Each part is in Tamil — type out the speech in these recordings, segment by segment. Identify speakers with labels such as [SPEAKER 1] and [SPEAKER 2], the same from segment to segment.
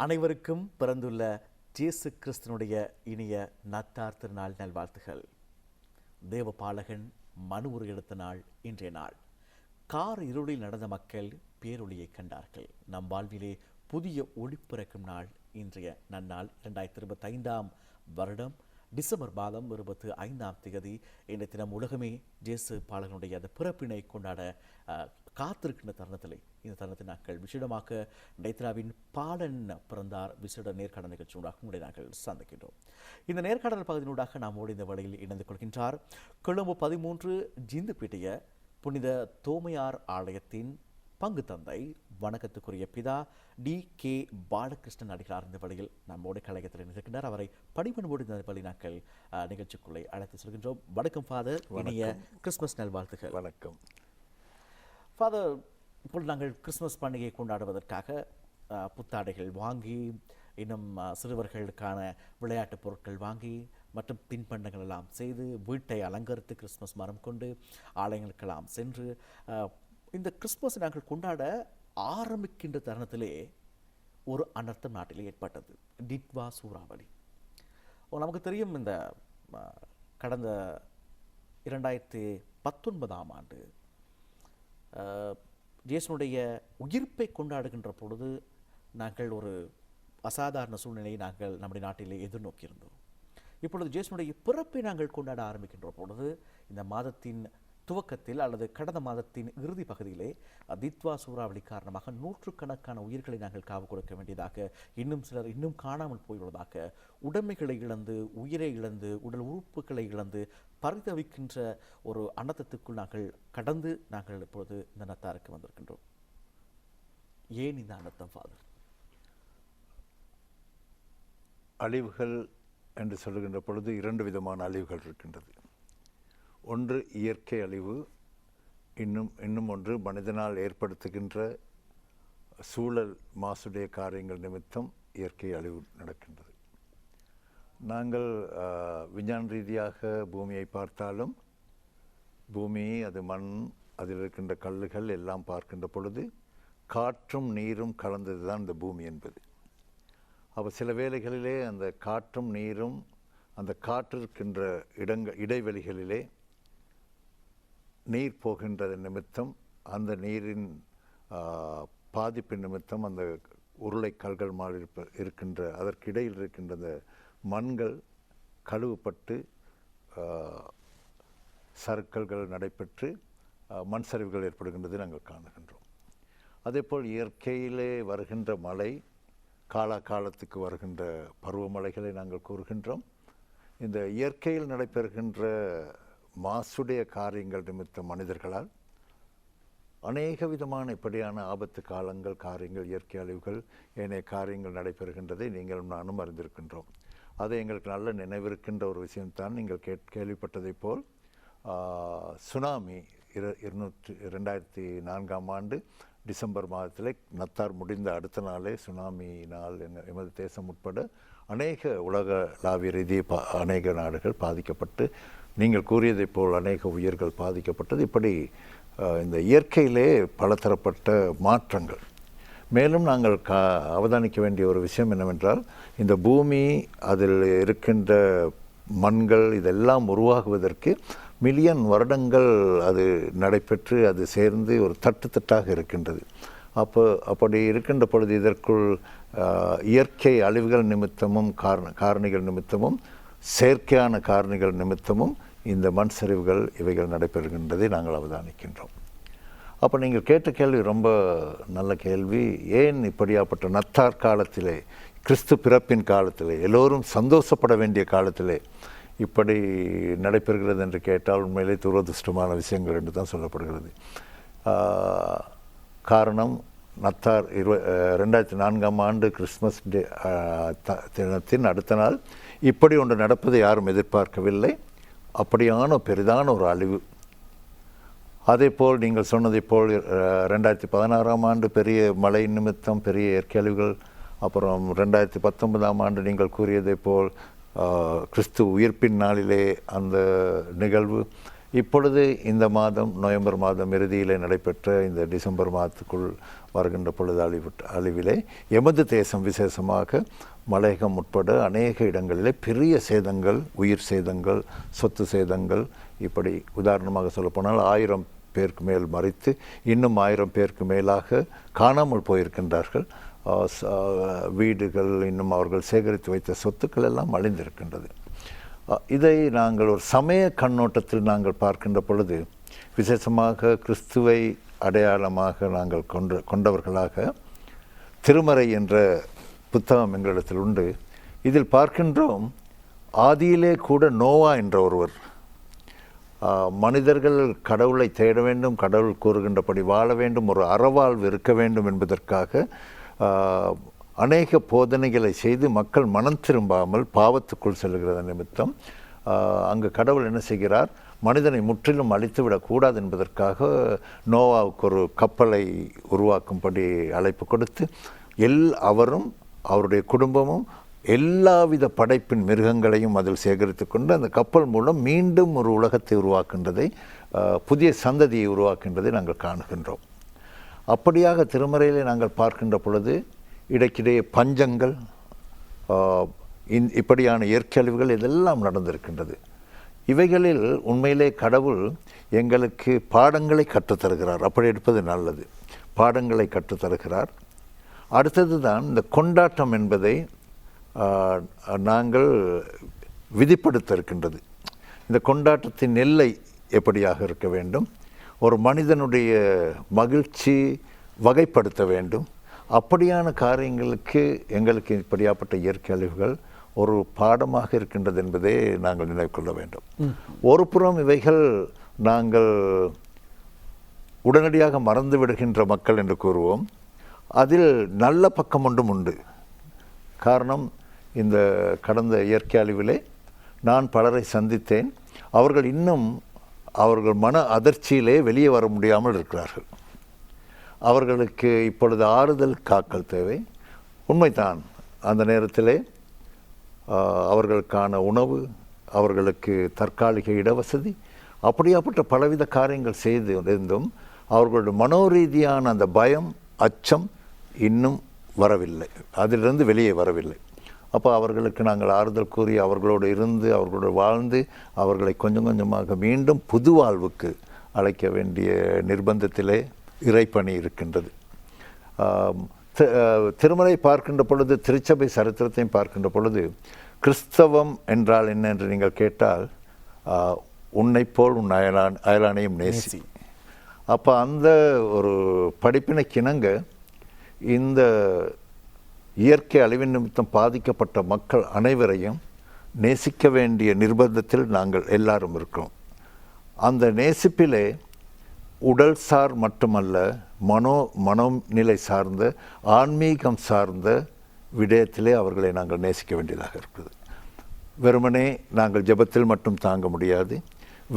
[SPEAKER 1] அனைவருக்கும் பிறந்துள்ள இயேசு கிறிஸ்தனுடைய இனிய நத்தார் திருநாள் நல்வாழ்த்துகள். தேவபாலகன் மனு உரு எடுத்த நாள் இன்றைய நாள். கார் இருளில் நடந்த மக்கள் பேரொளியை கண்டார்கள். நம் வாழ்விலே புதிய ஒளி பிறக்கும் நாள் இன்றைய நன்னாள். 2025 வருடம் டிசம்பர் மாதம் 25ஆம் தேதி இன்றைய தினம் உலகமே இயேசு பாலகனுடைய அந்த பிறப்பினை கொண்டாட காத்திருக்கின்ற தருணத்திலே இந்த தருணத்தை நாங்கள் விசேடமாக நைத்ராவின் பாலன் பிறந்தார் விசேட நேர்காணல் நிகழ்ச்சியூடாக உங்களை நாங்கள் சந்திக்கின்றோம். இந்த நேர்காணல் பகுதியினூடாக நம்மோடு இந்த வேளையில் இணைந்து கொள்கின்றார் கொழும்பு 13 ஜிந்துப்பீட்டிய புனித தோமையார் ஆலயத்தின் பங்கு தந்தை வணக்கத்துக்குரிய பிதா டி.கே. பாலகிருஷ்ணன் அடிகளார் இந்த வழியில் நம்மோடு கலையத்தில் இருக்கின்றார். அவரை படிப்பன்போடு இந்த வழி நாங்கள் நிகழ்ச்சிக்குள்ளே அழைத்து செல்கின்றோம். வணக்கம் ஃபாதர், இனிய கிறிஸ்துமஸ் நல்வாழ்த்துகள்.
[SPEAKER 2] வணக்கம்
[SPEAKER 1] ஃபாதர். இப்பொழுது நாங்கள் கிறிஸ்துமஸ் பண்டிகையை கொண்டாடுவதற்காக புத்தாடைகள் வாங்கி, இன்னும் சிறுவர்களுக்கான விளையாட்டுப் பொருட்கள் வாங்கி மற்றும் தின்பண்டங்கள் எல்லாம் செய்து வீட்டை அலங்கரித்து கிறிஸ்துமஸ் மரம் கொண்டு ஆலயங்களுக்கெல்லாம் சென்று இந்த கிறிஸ்துமஸை நாங்கள் கொண்டாட ஆரம்பிக்கின்ற தருணத்திலே ஒரு அனர்த்தம் நாட்டிலே ஏற்பட்டது. டிட்வா சூறாவளி. நமக்கு தெரியும், இந்த கடந்த 2019ஆம் ஆண்டு இயேசுனுடைய உயிர்ப்பை கொண்டாடுகின்ற பொழுது நாங்கள் ஒரு அசாதாரண சூழ்நிலையை நாங்கள் நம்முடைய நாட்டிலே எதிர்நோக்கியிருந்தோம். இப்பொழுது இயேசுனுடைய பிறப்பை நாங்கள் கொண்டாட ஆரம்பிக்கின்ற பொழுது இந்த மாதத்தின் துவக்கத்தில் அல்லது கடந்த மாதத்தின் இறுதி பகுதியிலே தித்வா சூறாவளி காரணமாக நூற்றுக்கணக்கான உயிர்களை நாங்கள் காவு கொடுக்க வேண்டியதாக, இன்னும் சிலர் இன்னும் காணாமல் போயுள்ளதாக, உடைமைகளை இழந்து, உயிரை இழந்து, உடல் உறுப்புகளை இழந்து பரிதவிக்கின்ற ஒரு அனர்த்தத்துக்குள் நாங்கள் கடந்து நாங்கள் இப்பொழுது இந்த நத்தாருக்கு வந்திருக்கின்றோம். ஏன் இந்த அனர்த்தம் ஃபாதர்?
[SPEAKER 2] அழிவுகள் என்று சொல்லுகின்ற பொழுது 2 விதமான அழிவுகள் இருக்கின்றது. ஒன்று இயற்கை அழிவு, இன்னும் ஒன்று மனிதனால் ஏற்படுத்துகின்ற சூழல் மாசுடைய காரியங்கள் நிமித்தம் இயற்கை அழிவு நடக்கின்றது. நாங்கள் விஞ்ஞான ரீதியாக பூமியை பார்த்தாலும், பூமி, அது மண், அதில் இருக்கின்ற கல்லுகள் எல்லாம் பார்க்கின்ற பொழுது காற்றும் நீரும் கலந்தது தான் இந்த பூமி என்பது. அப்போ சில வேளைகளிலே அந்த காற்றும் நீரும் அந்த காற்றிருக்கின்ற இடைவெளிகளிலே நீர் போகின்றது நிமித்தம், அந்த நீரின் பாதிப்பு நிமித்தம் அந்த உருளை கல்கள் மாதிரி இருக்கின்ற அதற்கிடையில் இருக்கின்ற அந்த மண்கள் கழுவுப்பட்டு சறுக்கல்கள் நடைபெற்று மண் சரிவுகள் ஏற்படுகின்றதை நாங்கள் காணுகின்றோம். அதேபோல் இயற்கையிலே வருகின்ற மழை, காலத்துக்கு வருகின்ற பருவமழைகளை நாங்கள் கூறுகின்றோம். இந்த இயற்கையில் நடைபெறுகின்ற மாசுடைய காரியங்கள் நிமித்தம் மனிதர்களால் அநேக விதமான இப்படியான ஆபத்து காலங்கள், காரியங்கள், இயற்கை அழிவுகள், ஏனைய காரியங்கள் நடைபெறுகின்றதை நீங்கள் நானும் அறிந்திருக்கின்றோம். அதை எங்களுக்கு நல்ல நினைவிருக்கின்ற ஒரு விஷயம்தான் நீங்கள் கேள்விப்பட்டதைப் போல் சுனாமி 2004ஆம் ஆண்டு டிசம்பர் மாதத்திலே நத்தார் முடிந்த அடுத்த நாளே சுனாமியினால் எமது தேசம் உட்பட அநேக உலகளாவிய ரீதியை அநேக நாடுகள் பாதிக்கப்பட்டு, நீங்கள் கூறியதைப் போல் அநேக உயிர்கள் பாதிக்கப்பட்டது. இப்படி இந்த இயற்கையிலே பலதரப்பட்ட மாற்றங்கள். மேலும் நாங்கள் அவதானிக்க வேண்டிய ஒரு விஷயம் என்னவென்றால், இந்த பூமி, அதில் இருக்கின்ற மண்கள் இதெல்லாம் உருவாகுவதற்கு மில்லியன் வருடங்கள் அது நடைபெற்று அது சேர்ந்து ஒரு தட்டாக இருக்கின்றது. அப்படி இருக்கின்ற பொழுது இதற்குள் இயற்கை அழிவுகள் நிமித்தமும் காரணிகள் நிமித்தமும் செயற்கையான காரணிகள் நிமித்தமும் இந்த மண் சரிவுகள் இவைகள் நடைபெறுகின்றதை நாங்கள் அவதானிக்கின்றோம். அப்போ நீங்கள் கேட்ட கேள்வி ரொம்ப நல்ல கேள்வி. ஏன் இப்படியாப்பட்ட நத்தார் காலத்திலே, கிறிஸ்து பிறப்பின் காலத்திலே, எல்லோரும் சந்தோஷப்பட வேண்டிய காலத்திலே இப்படி நடைபெறுகிறது என்று கேட்டால் உண்மையிலே துரதிருஷ்டமான விஷயங்கள் என்று தான் சொல்லப்படுகிறது. காரணம், நத்தார் 2004ஆம் ஆண்டு கிறிஸ்மஸ் தினத்தின் அடுத்த நாள் இப்படி ஒன்று நடப்பதை யாரும் எதிர்பார்க்கவில்லை. அப்படியான பெரிதான ஒரு அழிவு. அதேபோல் நீங்கள் சொன்னதைப் போல் 2016ஆம் ஆண்டு பெரிய மழை நிமித்தம் பெரிய இயற்கை அழிவுகள், அப்புறம் 2019ஆம் ஆண்டு நீங்கள் கூறியதைப் போல் கிறிஸ்து உயிர்ப்பின் நாளிலே அந்த நிகழ்வு, இப்பொழுது இந்த மாதம் நவம்பர் மாதம் இறுதியிலே நடைபெற்ற இந்த டிசம்பர் மாதத்துக்குள் வருகின்ற பொழுது அழிவிலே எமது தேசம் விசேஷமாக மலையகம் உட்பட அநேக இடங்களிலே பெரிய சேதங்கள், உயிர் சேதங்கள், சொத்து சேதங்கள், இப்படி உதாரணமாக சொல்லப்போனால் 1000 பேருக்கு மேல் மறித்து இன்னும் 1000 பேருக்கு மேலாக காணாமல் போயிருக்கின்றார்கள். வீடுகள், இன்னும் அவர்கள் சேகரித்து வைத்த சொத்துக்கள் எல்லாம் அழிந்திருக்கின்றது. இதை நாங்கள் ஒரு சமய கண்ணோட்டத்தில் நாங்கள் பார்க்கின்ற பொழுது, விசேஷமாக கிறிஸ்துவை அடையாளமாக நாங்கள் கொண்டவர்களாக திருமறை என்ற புத்தகம் எங்களிடத்தில் உண்டு. இதில் பார்க்கின்றோம், ஆதியிலே கூட நோவா என்ற ஒருவர் மனிதர்கள் கடவுளை தேட வேண்டும், கடவுள் கூறுகின்றபடி வாழ வேண்டும், ஒரு அறவாழ்வு இருக்க வேண்டும் என்பதற்காக அநேக போதனைகளை செய்து மக்கள் மனம் திரும்பாமல் பாவத்துக்குள் செல்கிற நிமித்தம் அங்கு கடவுள் என்ன செய்கிறார், மனிதனை முற்றிலும் அழித்துவிடக்கூடாது என்பதற்காக நோவாவுக்கு ஒரு கப்பலை உருவாக்கும்படி அழைப்பு கொடுத்து அவரும் அவருடைய குடும்பமும் எல்லாவித படைப்பின் மிருகங்களையும் அதில் சேகரித்து கொண்டு அந்த கப்பல் மூலம் மீண்டும் ஒரு உலகத்தை உருவாக்கின்றதை, புதிய சந்ததியை உருவாக்கின்றதை நாங்கள் காணுகின்றோம். அப்படியாக திருமறையிலே நாங்கள் பார்க்கின்ற பொழுது இடைக்கிடையே பஞ்சங்கள், இப்படியான இயற்கை அழிவுகள் இதெல்லாம் நடந்திருக்கின்றது. இவைகளில் உண்மையிலே கடவுள் எங்களுக்கு பாடங்களை கற்றுத்தருகிறார். அப்படி எடுப்பது நல்லது. பாடங்களை கற்றுத்தருகிறார். அடுத்தது தான் இந்த கொண்டாட்டம் என்பதை நாங்கள் விதிப்படுத்த இருக்கின்றது. இந்த கொண்டாட்டத்தின் எல்லை எப்படியாக இருக்க வேண்டும், ஒரு மனிதனுடைய மகிழ்ச்சி வகைப்படுத்த வேண்டும். அப்படியான காரியங்களுக்கு எங்களுக்கு இப்படியாப்பட்ட இயற்கை அழிவுகள் ஒரு பாடமாக இருக்கின்றது என்பதை நாங்கள் நினைவு கொள்ள வேண்டும். ஒரு புறம் இவைகள் நாங்கள் உடனடியாக மறந்து விடுகின்ற மக்கள் என்று கூறுவோம். அதில் நல்ல பக்கம் ஒன்றும் உண்டு. காரணம், இந்த கடந்த இயற்கை அழிவிலே நான் பலரை சந்தித்தேன். அவர்கள் இன்னும் அவர்கள் மன அதிர்ச்சியிலே வெளியே வர முடியாமல் இருக்கிறார்கள். அவர்களுக்கு இப்பொழுது ஆறுதல் காக்கல் தேவை. உண்மைதான், அந்த நேரத்திலே அவர்களுக்கான உணவு, அவர்களுக்கு தற்காலிக இடவசதி, அப்படியாப்பட்ட பலவித காரியங்கள் செய்து இருந்தும் அவர்களுடைய மனோரீதியான அந்த பயம், அச்சம் இன்னும் வரவில்லை, அதிலிருந்து வெளியே வரவில்லை. அப்போ அவர்களுக்கு நாங்கள் ஆறுதல் கூறி அவர்களோடு இருந்து அவர்களோடு வாழ்ந்து அவர்களை கொஞ்சம் கொஞ்சமாக மீண்டும் புது வாழ்வுக்கு அழைக்க வேண்டிய நிர்பந்தத்திலே இறைப்பணி இருக்கின்றது. திருமலை பார்க்கின்ற பொழுது, திருச்சபை சரித்திரத்தையும் பார்க்கின்ற பொழுது, கிறிஸ்தவம் என்றால் என்ன என்று நீங்கள் கேட்டால், உன்னை போல் உன் அயலானையும் நேசி. அப்போ அந்த ஒரு படிப்பினைக்கிணங்க இந்த இயற்கை அழிவின் நிமித்தம் பாதிக்கப்பட்ட மக்கள் அனைவரையும் நேசிக்க வேண்டிய நிர்பந்தத்தில் நாங்கள் எல்லாரும் இருக்கிறோம். அந்த நேசிப்பிலே உடல் சார் மட்டுமல்ல, மனோநிலை சார்ந்த, ஆன்மீகம் சார்ந்த விடயத்திலே அவர்களை நாங்கள் நேசிக்க வேண்டியதாக இருக்குது. வெறுமனே நாங்கள் ஜெபத்தில் மட்டும் தாங்க முடியாது,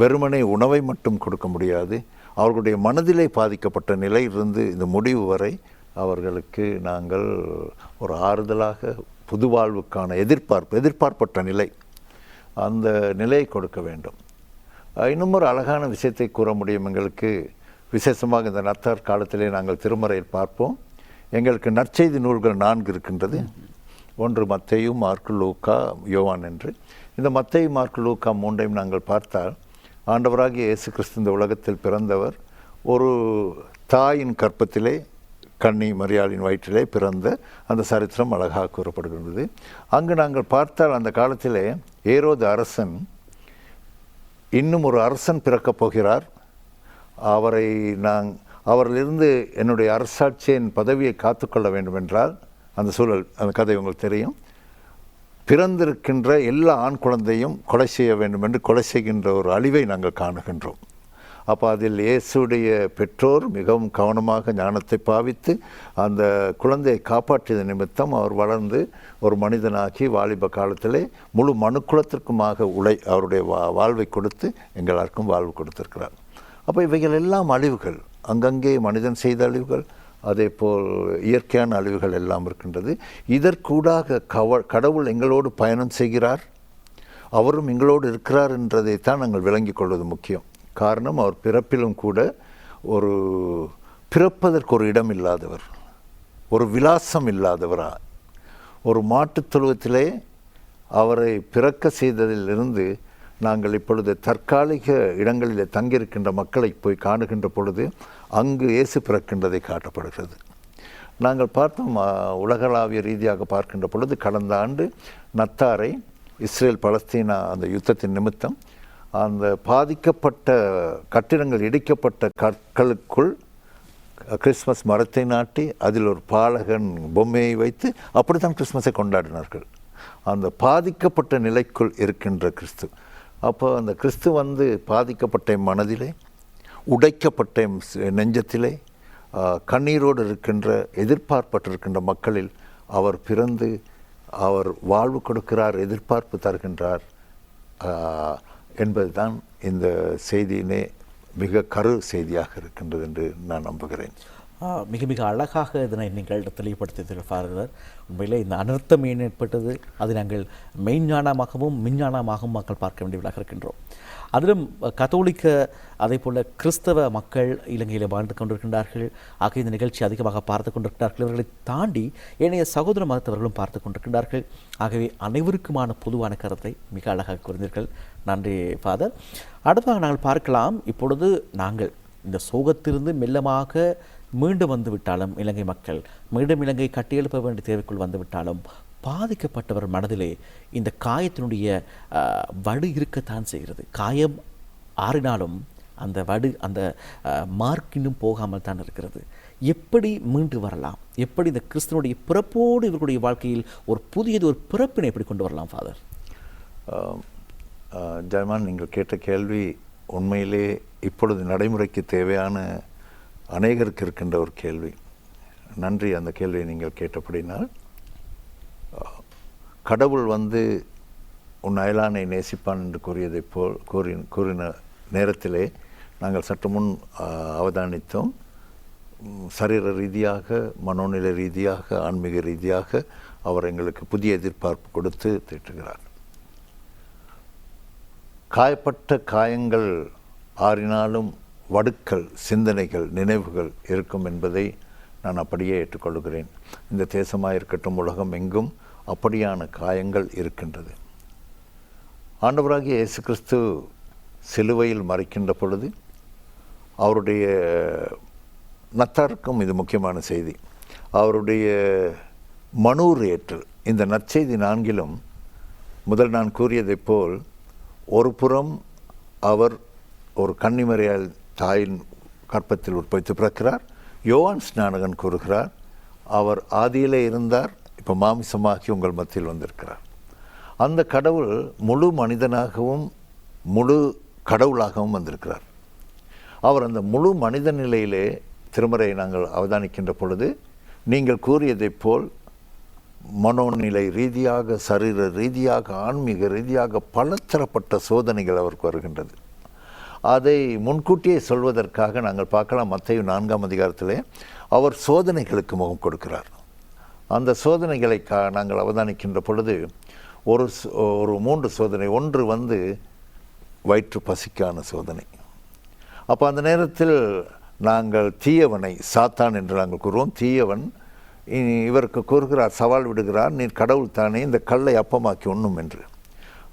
[SPEAKER 2] வெறுமனே உணவை மட்டும் கொடுக்க முடியாது. அவர்களுடைய மனதிலே பாதிக்கப்பட்ட நிலையிலிருந்து இந்த முடிவு வரை அவர்களுக்கு நாங்கள் ஒரு ஆறுதலாக புது வாழ்வுக்கான எதிர்பார்ப்பற்ற நிலை, அந்த நிலையை கொடுக்க வேண்டும். இன்னும் ஒரு அழகான விஷயத்தை கூற முடியும். எங்களுக்கு விசேஷமாக இந்த நத்தார் காலத்திலே நாங்கள் திருமறையில் பார்ப்போம். எங்களுக்கு நற்செய்தி நூல்கள் 4 இருக்கின்றது. ஒன்று மத்தேயு, மார்க்கு, லூக்கா, யோவான் என்று. இந்த மத்தேயு, மார்க்கு, லூக்கா 3ஐயும் நாங்கள் பார்த்தால், ஆண்டவராகிய இயேசு கிறிஸ்து இந்த உலகத்தில் பிறந்தவர் ஒரு தாயின் கற்பத்திலே, கன்னி மரியாளின் வயிற்றிலே பிறந்த அந்த சரித்திரம் அழகாக கூறப்படுகின்றது. அங்கு நாங்கள் பார்த்தால், அந்த காலத்திலே ஏரோது அரசன் இன்னும் ஒரு அரசன் பிறக்கப் போகிறார், அவரிலிருந்து என்னுடைய அரசாட்சியின் பதவியை காத்துக்கொள்ள வேண்டும் என்றால், அந்த சூழல், அந்த கதை உங்களுக்கு தெரியும். பிறந்திருக்கின்ற எல்லா ஆண் குழந்தையும் கொலை செய்ய வேண்டும் என்று கொலை செய்கின்ற ஒரு அழிவை நாங்கள் காணுகின்றோம். அப்போ அதில் இயேசுடைய பெற்றோர் மிகவும் கவனமாக ஞானத்தை பாவித்து அந்த குழந்தையை காப்பாற்றிய நிமித்தம் அவர் வளர்ந்து ஒரு மனிதனாகி வாலிப காலத்திலே முழு மனுக்குலத்திற்குமாக அவருடைய வாழ்வை கொடுத்து எங்களாருக்கும் வாழ்வு கொடுத்திருக்கிறார். அப்போ இவைகள் எல்லாம் அழிவுகள், அங்கங்கே மனிதன் செய்த அழிவுகள், அதே போல் இயற்கையான அழிவுகள் எல்லாம் இருக்கின்றது. இதற்கூடாக கடவுள் எங்களோடு பயணம் செய்கிறார், அவரும் எங்களோடு இருக்கிறார் என்றதைத்தான் நாங்கள் விளங்கிக் கொள்வது முக்கியம். காரணம், அவர் பிறப்பிலும் கூட ஒரு பிறப்பதற்கு ஒரு இடம் இல்லாதவர், ஒரு விலாசம் இல்லாதவரா. ஒரு மாட்டுத் தொழுவத்திலே அவரை பிறக்க செய்ததிலிருந்து நாங்கள் இப்பொழுது தற்காலிக இடங்களிலே தங்கியிருக்கின்ற மக்களை போய் காணுகின்ற பொழுது அங்கு இயேசு பிறக்கின்றதை காட்டப்படுகிறது. நாங்கள் பார்த்தோம், உலகளாவிய ரீதியாக பார்க்கின்ற பொழுது கடந்த ஆண்டு நத்தாரை இஸ்ரேல் பலஸ்தீனா அந்த யுத்தத்தின் நிமித்தம் அந்த பாதிக்கப்பட்ட கட்டிடங்கள் இடிக்கப்பட்ட கற்களுக்குள் கிறிஸ்மஸ் மரத்தை நாட்டி அதில் ஒரு பாலகன் பொம்மையை வைத்து அப்படித்தான் கிறிஸ்மஸை கொண்டாடினார்கள். அந்த பாதிக்கப்பட்ட நிலைக்குள் இருக்கின்ற கிறிஸ்து. அப்போ அந்த கிறிஸ்து வந்து பாதிக்கப்பட்ட மனதிலே, உடைக்கப்பட்ட நெஞ்சத்திலே, கண்ணீரோடு இருக்கின்ற எதிர்பார்ப்பட்டிருக்கின்ற மக்களில் அவர் பிறந்து அவர் வாழ்வு கொடுக்கிறார், எதிர்பார்ப்பு தருகின்றார் என்பதுதான் இந்த செய்தியினே மிக கரு செய்தியாக இருக்கின்றது என்று நான் நம்புகிறேன்.
[SPEAKER 1] மிக மிக அழகாக இதனை நீங்கள் தெளிவுபடுத்தியிருக்கிறார் ஃபாதர். உண்மையிலே இந்த அனர்த்தம் ஏன் ஏற்பட்டது, அதை நாங்கள் மெய்ஞானமாகவும் மிஞ்ஞானமாகவும் மக்கள் பார்க்க வேண்டியவர்களாக இருக்கின்றோம். அதிலும் கத்தோலிக்க அதே போல் கிறிஸ்தவ மக்கள் இலங்கையில் வாழ்ந்து கொண்டிருக்கின்றார்கள். ஆக இந்த நிகழ்ச்சி அதிகமாக பார்த்து கொண்டிருக்கிறார்கள். இவர்களை தாண்டி ஏனைய சகோதர மதத்தவர்களும் பார்த்து கொண்டிருக்கின்றார்கள். ஆகவே அனைவருக்குமான பொதுவான கருத்தை மிக அழகாக கூறினீர்கள். நன்றி ஃபாதர். அடுத்ததாக நாங்கள் பார்க்கலாம், இப்பொழுது நாங்கள் இந்த சோகத்திலிருந்து மெல்லமாக மீண்டும் வந்து விட்டாலும் இலங்கை மக்கள் மீண்டும் இலங்கை கட்டியெழுப்ப வேண்டிய தேவைக்குள் வந்து விட்டாலும் பாதிக்கப்பட்டவர் மனதிலே இந்த காயத்தினுடைய வடு இருக்கத்தான் செய்கிறது. காயம் ஆறினாலும் அந்த வடு, அந்த மார்க்கினும் போகாமல் தான் இருக்கிறது. எப்படி மீண்டு வரலாம்? எப்படி இந்த கிறிஸ்தனுடைய பிறப்போடு இவர்களுடைய வாழ்க்கையில் ஒரு புதியது, ஒரு பிறப்பினை எப்படி கொண்டு வரலாம் ஃபாதர்?
[SPEAKER 2] ஜெயமான், நீங்கள் கேட்ட கேள்வி உண்மையிலே இப்பொழுது நடைமுறைக்கு தேவையான அநேகருக்கு இருக்கின்ற ஒரு கேள்வி. நன்றி அந்த கேள்வியை நீங்கள் கேட்டபடினால். கடவுள் வந்து உன் அயலானை நேசிப்பான் என்று கூறியதை போல் கூறின நேரத்திலே நாங்கள் சற்று முன் அவதானித்தோம். சரீர ரீதியாக, மனோநிலை ரீதியாக, ஆன்மீக ரீதியாக அவர் எங்களுக்கு புதிய எதிர்பார்ப்பு கொடுத்து திட்டுகிறார். காயப்பட்ட காயங்கள் ஆறினாலும் வடுக்கள், சிந்தனைகள், நினைவுகள் இருக்கும் என்பதை நான் அப்படியே ஏற்றுக்கொள்கிறேன். இந்த தேசமாக இருக்கட்டும், உலகம் எங்கும் அப்படியான காயங்கள் இருக்கின்றது. ஆண்டவராகிய இயேசு கிறிஸ்து சிலுவையில் மறிக்கின்ற பொழுது அவருடைய நத்தாருக்கும் இது முக்கியமான செய்தி. அவருடைய மனூர் ஏற்றல், இந்த நற்செய்தி 4லும் முதல் நான் கூறியதைப் போல் ஒரு புறம் அவர் ஒரு கன்னிமரியால் தாயின் கற்பத்தில் உற்பத்தி பிறக்கிறார். யோவான் ஸ்நானகன் கூறுகிறார், அவர் ஆதியிலே இருந்தார், இப்போ மாமிசமாகி உங்கள் மத்தியில் வந்திருக்கிறார். அந்த கடவுள் முழு மனிதனாகவும் முழு கடவுளாகவும் வந்திருக்கிறார். அவர் அந்த முழு மனித நிலையிலே திருமறையை நாங்கள் அவதானிக்கின்ற பொழுது நீங்கள் கூறியதைப் போல் மனோநிலை ரீதியாக, சரீர ரீதியாக, ஆன்மீக ரீதியாக பலதரப்பட்ட சோதனைகள் அவருக்கு வருகின்றது. அதை முன்கூட்டியே சொல்வதற்காக நாங்கள் பார்க்கலாம், மத்தேயு 4ஆம் அதிகாரத்திலே அவர் சோதனைகளுக்கு முகம் கொடுக்கிறார். அந்த சோதனைகளை நாங்கள் அவதானிக்கின்ற பொழுது ஒரு 3 சோதனை. ஒன்று வந்து வயிற்று பசிக்கான சோதனை. அப்போ அந்த நேரத்தில் நாங்கள் தீயவனை, சாத்தான் என்று நாங்கள் கூறுவோம், தீயவன் இவருக்கு கூறுகிறார், சவால் விடுகிறார், நீர் கடவுள் தானே, இந்த கல்லை அப்பமாக்கி உண்ணும் என்று.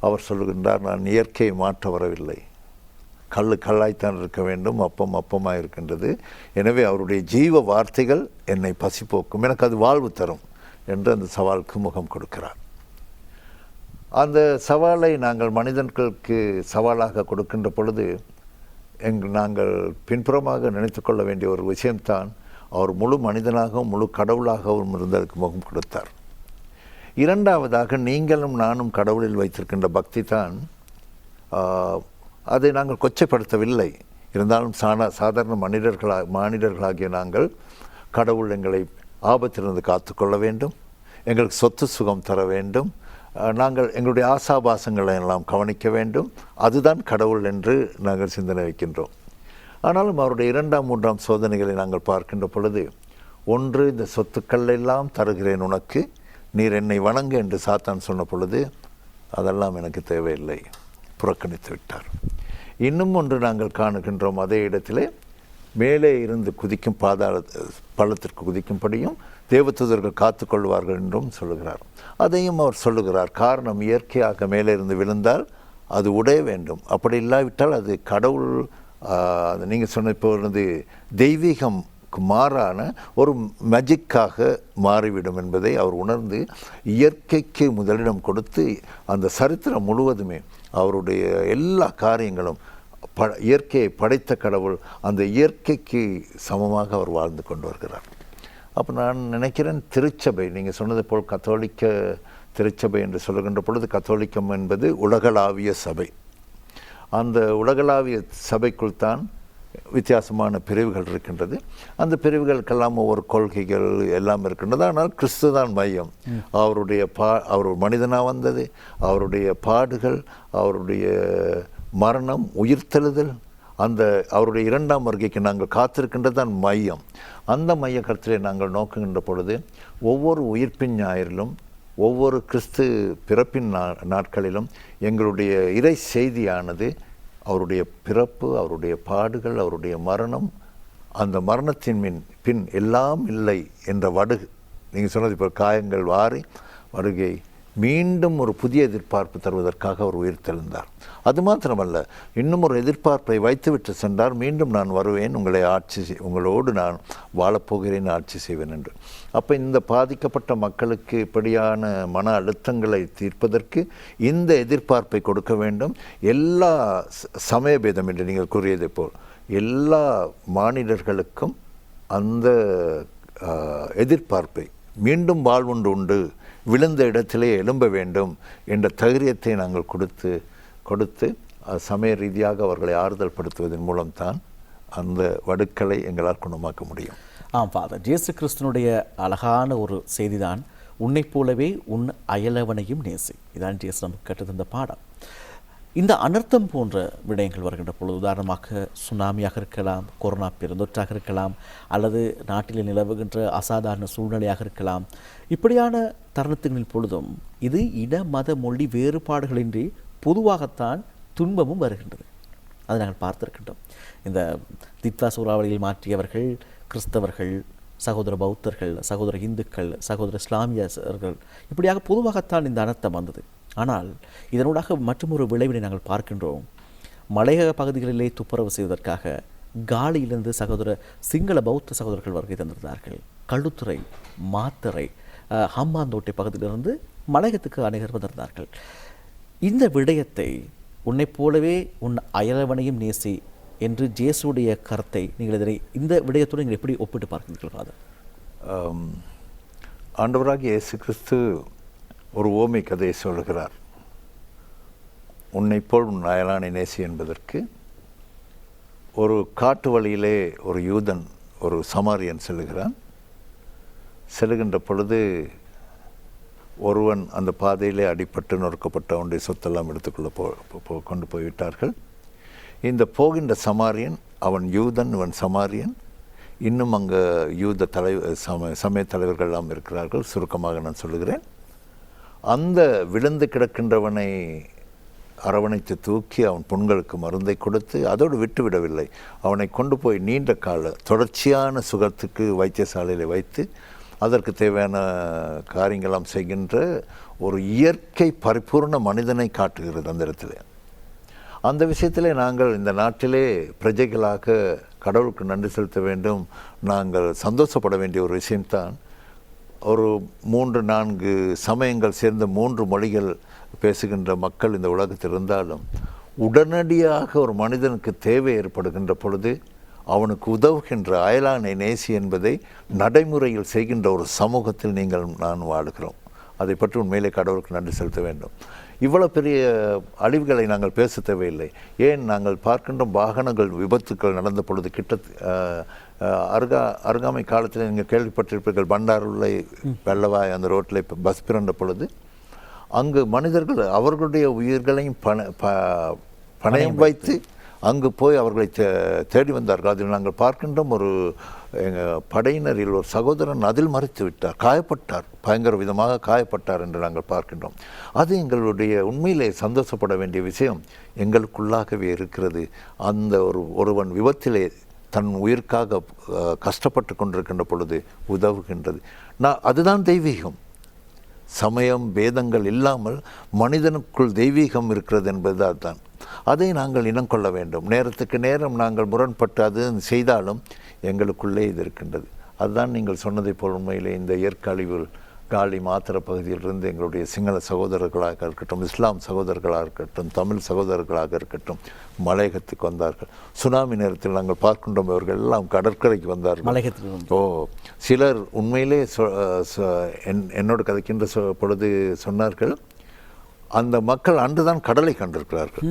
[SPEAKER 2] அவர் சொல்லுகின்றார், நான் இயற்கையை மாற்ற வரவில்லை, கல் கல்லாய்த்தான் இருக்க வேண்டும், அப்பம் அப்பமாக இருக்கின்றது. எனவே அவருடைய ஜீவ வார்த்தைகள் என்னை பசி போக்கும், எனக்கு அது வாழ்வு தரும் என்று அந்த சவாலுக்கு முகம் கொடுக்கிறார். அந்த சவாலை நாங்கள் மனிதர்களுக்கு சவாலாக கொடுக்கின்ற பொழுது நாங்கள் பின்புறமாக நினைத்து கொள்ள வேண்டிய ஒரு விஷயம்தான், அவர் முழு மனிதனாகவும் முழு கடவுளாகவும் இருந்ததற்கு முகம் கொடுத்தார். இரண்டாவதாக, நீங்களும் நானும் கடவுளில் வைத்திருக்கின்ற பக்தி தான், அதை நாங்கள் கொச்சைப்படுத்தவில்லை. இருந்தாலும் சாதாரண மானிடர்களாகிய நாங்கள் கடவுள் எங்களை ஆபத்திலிருந்து காத்துக்கொள்ள வேண்டும், எங்களுக்கு சொத்து சுகம் தர வேண்டும், நாங்கள் எங்களுடைய ஆசாபாசங்களை எல்லாம் கவனிக்க வேண்டும், அதுதான் கடவுள் என்று நாங்கள் சிந்தனை வைக்கின்றோம். ஆனாலும் அவருடைய 2ஆம் 3ஆம் சோதனைகளை நாங்கள் பார்க்கின்ற பொழுது, ஒன்று, இந்த சொத்துக்கள் எல்லாம் தருகிறேன் உனக்கு, நீர் என்னை வணங்க என்று சாத்தான் சொன்ன பொழுது அதெல்லாம் எனக்கு தேவையில்லை, புறக்கணித்து விட்டார். இன்னும் ஒன்று நாங்கள் காணுகின்றோம், அதே இடத்திலே மேலே இருந்து குதிக்கும் பள்ளத்திற்கு குதிக்கும்படியும் தேவதூதர்கள் காத்துக்கொள்வார்கள் என்றும் சொல்லுகிறார். அதையும் அவர் சொல்லுகிறார். காரணம், இயற்கையாக மேலே இருந்து விழுந்தால் அது உடைய வேண்டும். அப்படி இல்லாவிட்டால் அது கடவுள், நீங்கள் சொன்ன இப்போ தெய்வீகம்க்கு மாறான ஒரு மேஜிக்காக மாறிவிடும் என்பதை அவர் உணர்ந்து இயற்கைக்கு முதலிடம் கொடுத்து அந்த சரித்திரம் முழுவதுமே அவருடைய எல்லா காரியங்களும் இயற்கையை படைத்த கடவுள் அந்த இயற்கைக்கு சமமாக அவர் வாழ்ந்து கொண்டு வருகிறார். அப்போ நான் நினைக்கிறேன், திருச்சபை நீங்கள் சொன்னது போல் கத்தோலிக்க திருச்சபை என்று சொல்லுகின்ற பொழுது, கத்தோலிக்கம் என்பது உலகளாவிய சபை. அந்த உலகளாவிய சபைக்குள் தான் வித்தியாசமான பிரிவுகள் இருக்கின்றது. அந்த பிரிவுகளுக்கெல்லாம் ஒவ்வொரு கொள்கைகள் எல்லாம் இருக்கின்றது. ஆனால் கிறிஸ்து தான் மையம். அவர் மனிதனாக வந்தது, அவருடைய பாடுகள், அவருடைய மரணம், உயிர்த்தெழுதல், அந்த அவருடைய இரண்டாம் வருகைக்கு நாங்கள் காத்திருக்கின்றது தான் மையம். அந்த மைய கருத்திலே நாங்கள் நோக்குகின்ற பொழுது ஒவ்வொரு உயிர்ப்பின் ஞாயிறிலும், ஒவ்வொரு கிறிஸ்து பிறப்பின் நாட்களிலும் எங்களுடைய இறை செய்தியானது அவருடைய பிறப்பு, அவருடைய பாடுகள், அவருடைய மரணம், அந்த மரணத்தின் பின் எல்லாம் இல்லை என்ற வடுகு, நீங்கள் சொன்னது இப்போ காயங்கள் வாரி வருகை, மீண்டும் ஒரு புதிய எதிர்பார்ப்பு தருவதற்காக அவர் உயிர்த்தெழுந்தார். அது மாத்திரமல்ல, இன்னும் ஒரு எதிர்பார்ப்பை வைத்துவிட்டு சென்றார். மீண்டும் நான் வருவேன், உங்களோடு நான் வாழப்போகிறேன், ஆட்சி செய்வேன் என்று. அப்போ இந்த பாதிக்கப்பட்ட மக்களுக்கு இப்படியான மன அழுத்தங்களை தீர்ப்பதற்கு இந்த எதிர்பார்ப்பை கொடுக்க வேண்டும். எல்லா சமயபேதம் என்று நீங்கள் கூறியதை போல் எல்லா மானிடர்களுக்கும் அந்த எதிர்பார்ப்பை, மீண்டும் வாழ்வுண்டு உண்டு, விழுந்த இடத்திலே எழும்ப வேண்டும் என்ற தைரியத்தை நாங்கள் கொடுத்து சமய ரீதியாக அவர்களை ஆறுதல் படுத்துவதன் மூலம்தான் அந்த வடுக்களை எங்களால் குணமாக்க முடியும்.
[SPEAKER 1] ஃபாதர், இயேசு கிறிஸ்துனுடைய அழகான ஒரு செய்திதான், உன்னைப் போலவே உன் அயலவனையும் நேசி. இதான் இயேசு நமக்கு கற்றுத்தந்த பாடம். இந்த அனர்த்தம் போன்ற விடயங்கள் வருகின்ற பொழுது, உதாரணமாக சுனாமியாக இருக்கலாம், கொரோனா பெருந்தொற்றாக இருக்கலாம், அல்லது நாட்டில் நிலவுகின்ற அசாதாரண சூழ்நிலையாக இருக்கலாம், இப்படியான தருணத்தின் பொழுதும் இது இன மத மொழி வேறுபாடுகளின்றி பொதுவாகத்தான் துன்பமும் வருகின்றது. அதை நாங்கள் பார்த்திருக்கின்றோம். இந்த தித்வா சூறாவளியில் மாற்றியவர்கள் கிறிஸ்தவர்கள், சகோதர பௌத்தர்கள், சகோதர இந்துக்கள், சகோதர இஸ்லாமியர்கள், இப்படியாக பொதுவாகத்தான் இந்த அனர்த்தம் வந்தது. ஆனால் இதனூடாக மற்றொரு விளைவினை நாங்கள் பார்க்கின்றோம். மலையக பகுதிகளிலே துப்புரவு செய்வதற்காக காலியிலிருந்து சகோதர சிங்கள பௌத்த சகோதரர்கள் வருகை தந்திருந்தார்கள். களுத்துறை, மாத்தறை, ஹம்மாந்தோட்டை பகுதியிலிருந்து மலையகத்துக்கு அநேகர் வந்திருந்தார்கள். இந்த விடயத்தை, உன்னைப் போலவே உன் அயலவனையும் நேசி என்று ஜேசுடைய கருத்தை நீங்கள் இதனை இந்த விடயத்தோடு நீங்கள் எப்படி ஒப்பிட்டு பார்க்கிறீர்கள்?
[SPEAKER 2] ஆண்டவராகிய இயேசு கிறிஸ்து ஒரு ஓமை கதையை சொல்கிறார். உன்னைப் போல் உன் அயலானை நேசி என்பதற்கு ஒரு காட்டு வழியிலே ஒரு யூதன், ஒரு சமாரியன் செல்லுகின்ற பொழுது ஒருவன் அந்த பாதையிலே அடிபட்டு நொறுக்கப்பட்ட அவனுடைய சொத்தெல்லாம் எடுத்துக்கொள்ள கொண்டு போய்விட்டார்கள். இந்த போகின்ற சமாரியன், அவன் யூதன், இவன் சமாரியன். இன்னும் அங்கே யூத சமய தலைவர்கள் எல்லாம் இருக்கிறார்கள். சுருக்கமாக நான் சொல்லுகிறேன். அந்த விழுந்து கிடக்கின்றவனை அரவணைத்து தூக்கி அவன் புண்களுக்கு மருந்தை கொடுத்து அதோடு விட்டுவிடவில்லை, அவனை கொண்டு போய் நீண்ட கால தொடர்ச்சியான சுகத்துக்கு வைத்தியசாலையில் வைத்து அதற்கு தேவையான காரியங்களாம் செய்கின்ற ஒரு இயற்கை பரிபூர்ண மனிதனை காட்டுகிறது அந்த இடத்துல. அந்த விஷயத்திலே நாங்கள் இந்த நாட்டிலே பிரஜைகளாக கடவுளுக்கு நன்றி செலுத்த வேண்டும், நாங்கள் சந்தோஷப்பட வேண்டிய ஒரு விஷயம்தான். ஒரு 3-4 சமயங்கள் சேர்ந்த 3 மொழிகள் பேசுகின்ற மக்கள் இந்த உலகத்தில் இருந்தாலும் உடனடியாக ஒரு மனிதனுக்கு தேவை ஏற்படுகின்ற பொழுது அவனுக்கு உதவுகின்ற அயலானை நேசி என்பதை நடைமுறையில் செய்கின்ற ஒரு சமூகத்தில் நான் வாழுகிறோம். அதை பற்றி உண்மையிலே கடவுளுக்கு நன்றி செலுத்த வேண்டும். இவ்வளோ பெரிய அழிவுகளை நாங்கள் பேச தேவையில்லை. ஏன், நாங்கள் பார்க்கின்ற வாகனங்கள் விபத்துக்கள் நடந்த பொழுது அருகாமை காலத்தில் நீங்கள் கேள்விப்பட்டிருப்பீர்கள், பண்டாருள்ளை வெள்ளவாய் அந்த ரோட்டில் இப்போ பஸ் பிறந்த பொழுது அங்கு மனிதர்கள் அவர்களுடைய உயிர்களையும் பணயம் வைத்து அங்கு போய் அவர்களை தேடி வந்தார்கள். அதில் நாங்கள் பார்க்கின்றோம் ஒரு எங்கள் படையினரில் ஒரு சகோதரன் அதில் மறித்து விட்டார், காயப்பட்டார், பயங்கர விதமாக காயப்பட்டார் என்று நாங்கள் பார்க்கின்றோம். அது எங்களுடைய உண்மையிலே சந்தோஷப்பட வேண்டிய விஷயம் எங்களுக்குள்ளாகவே இருக்கிறது. அந்த ஒருவன் விபத்திலே தன் உயிர்க்காக கஷ்டப்பட்டு கொண்டிருக்கின்ற பொழுது உதவுகின்றது. அதுதான் தெய்வீகம். சமயம் வேதங்கள் இல்லாமல் மனிதனுக்குள் தெய்வீகம் இருக்கிறது என்பது அதுதான். அதை நாங்கள் இனம் கொள்ள வேண்டும். நேரத்துக்கு நேரம் நாங்கள் முரண்பட்டு அது செய்தாலும் எங்களுக்குள்ளே இது இருக்கின்றது. அதுதான் நீங்கள் சொன்னதை போல் உண்மையிலே இந்த இயற்கழிவு காலி மாத்திர பகுதியிலிருந்து எங்களுடைய சிங்கள சகோதரர்களாக இருக்கட்டும், இஸ்லாம் சகோதரர்களாக இருக்கட்டும், தமிழ் சகோதரர்களாக இருக்கட்டும் மலையகத்துக்கு வந்தார்கள். சுனாமி நேரத்தில் நாங்கள் பார்க்கின்றோம், அவர்கள் எல்லாம் கடற்கரைக்கு வந்தார்கள். சிலர் உண்மையிலே என்னோடு கதைக்கின்ற பொழுது சொன்னார்கள், அந்த மக்கள் அன்றுதான் கடலை கண்டிருக்கிறார்கள்.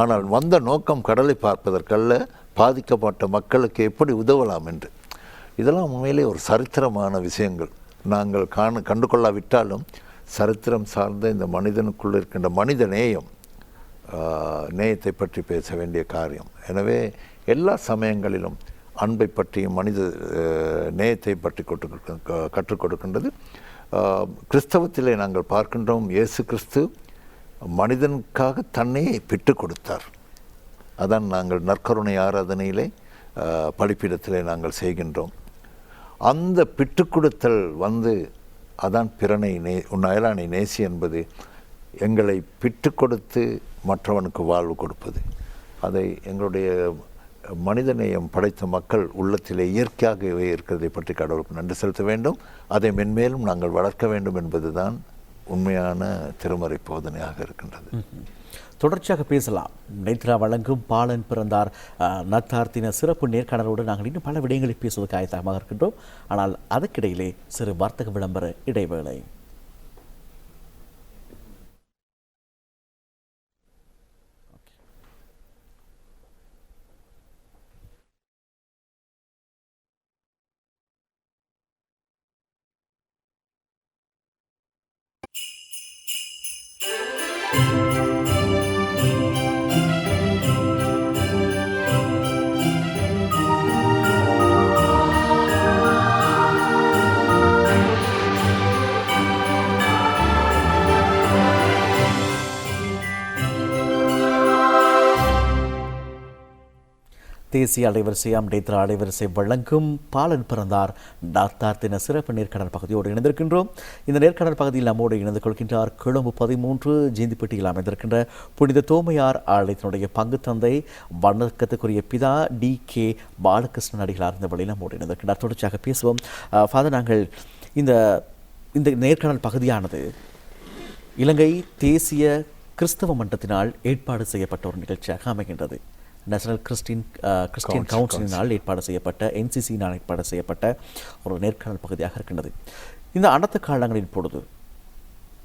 [SPEAKER 2] ஆனால் வந்த நோக்கம் கடலை பார்ப்பதற்கல்ல, பாதிக்கப்பட்ட மக்களுக்கு எப்படி உதவலாம் என்று. இதெல்லாம் உண்மையிலே ஒரு சரித்திரமான விஷயங்கள். நாங்கள் கண்டு கொள்ளாவிட்டாலும் சரித்திரம் சார்ந்த இந்த மனிதனுக்குள் இருக்கின்ற மனித நேயத்தை பற்றி பேச வேண்டிய காரியம். எனவே எல்லா சமயங்களிலும் அன்பை பற்றியும் மனித நேயத்தை பற்றி கற்றுக் கொடுக்கின்றது. கிறிஸ்தவத்திலே நாங்கள் பார்க்கின்றோம், இயேசு கிறிஸ்து மனிதனுக்காக தன்னையே விட்டு கொடுத்தார். அதான் நாங்கள் நற்கருணை ஆராதனையிலே படிப்பிடத்திலே நாங்கள் செய்கின்றோம். அந்த பிட்டு கொடுத்தல் அதான் பிறனை உன் அயலானை நேசி என்பது, எங்களை பிட்டு கொடுத்து மற்றவனுக்கு வாழ்வு கொடுப்பது. அதை எங்களுடைய மனிதநேயம் படைத்த மக்கள் உள்ளத்திலே இயற்கையாகவே இருக்கிறதை பற்றி கடவுளுக்கு நன்றி செலுத்த வேண்டும். அதை மென்மேலும் நாங்கள் வளர்க்க வேண்டும் என்பது தான் உண்மையான திருமறை போதனையாக இருக்கின்றது.
[SPEAKER 1] தொடர்ச்சியாக பேசலாம். நேத்ரா வழங்கும் பாலன் பிறந்தார் நத்தார்த்தின சிறப்பு நேர்காணலோடு நாங்கள் இன்னும் பல விடயங்களை பேசுவதற்கு ஆயத்தமாக இருக்கின்றோம். ஆனால் அதுக்கிடையிலே சிறு வர்த்தக விளம்பர இடைவேளை. தேசிய அலைவரிசையாம் நேத்ரா அலைவரிசை வழங்கும் பாலன் பிறந்தார் நாத்தார்த்தின சிறப்பு நேர்காணல் பகுதியோடு இணைந்திருக்கின்றோம். இந்த நேர்காணல் பகுதியில் நம்மோடு இணைந்து கொள்கின்றார் கொழும்பு 13 ஜீந்திப்பட்டியில் அமைந்திருக்கின்ற புனித தோமையார் ஆலயத்தினுடைய பங்கு தந்தை வணக்கத்துக்குரிய பிதா DK பாலகிருஷ்ணன் அடிகளார் இந்த வழியில் நம்மோடு இணைந்திருக்கின்றார். தொடர்ச்சியாக பேசுவோம். ஃபாதர், நாங்கள் இந்த நேர்காணல் பகுதியானது இலங்கை தேசிய கிறிஸ்தவ மன்றத்தினால் ஏற்பாடு செய்யப்பட்ட ஒரு நிகழ்ச்சியாக அமைகின்றது. நேஷனல் கிறிஸ்டியன் கவுன்சிலினால் ஏற்பாடு செய்யப்பட்ட, NCCயினால் ஏற்பாடு செய்யப்பட்ட ஒரு நேர்காணல் பகுதியாக இருக்கின்றது. இந்த அனர்த்த காலங்களின் பொழுது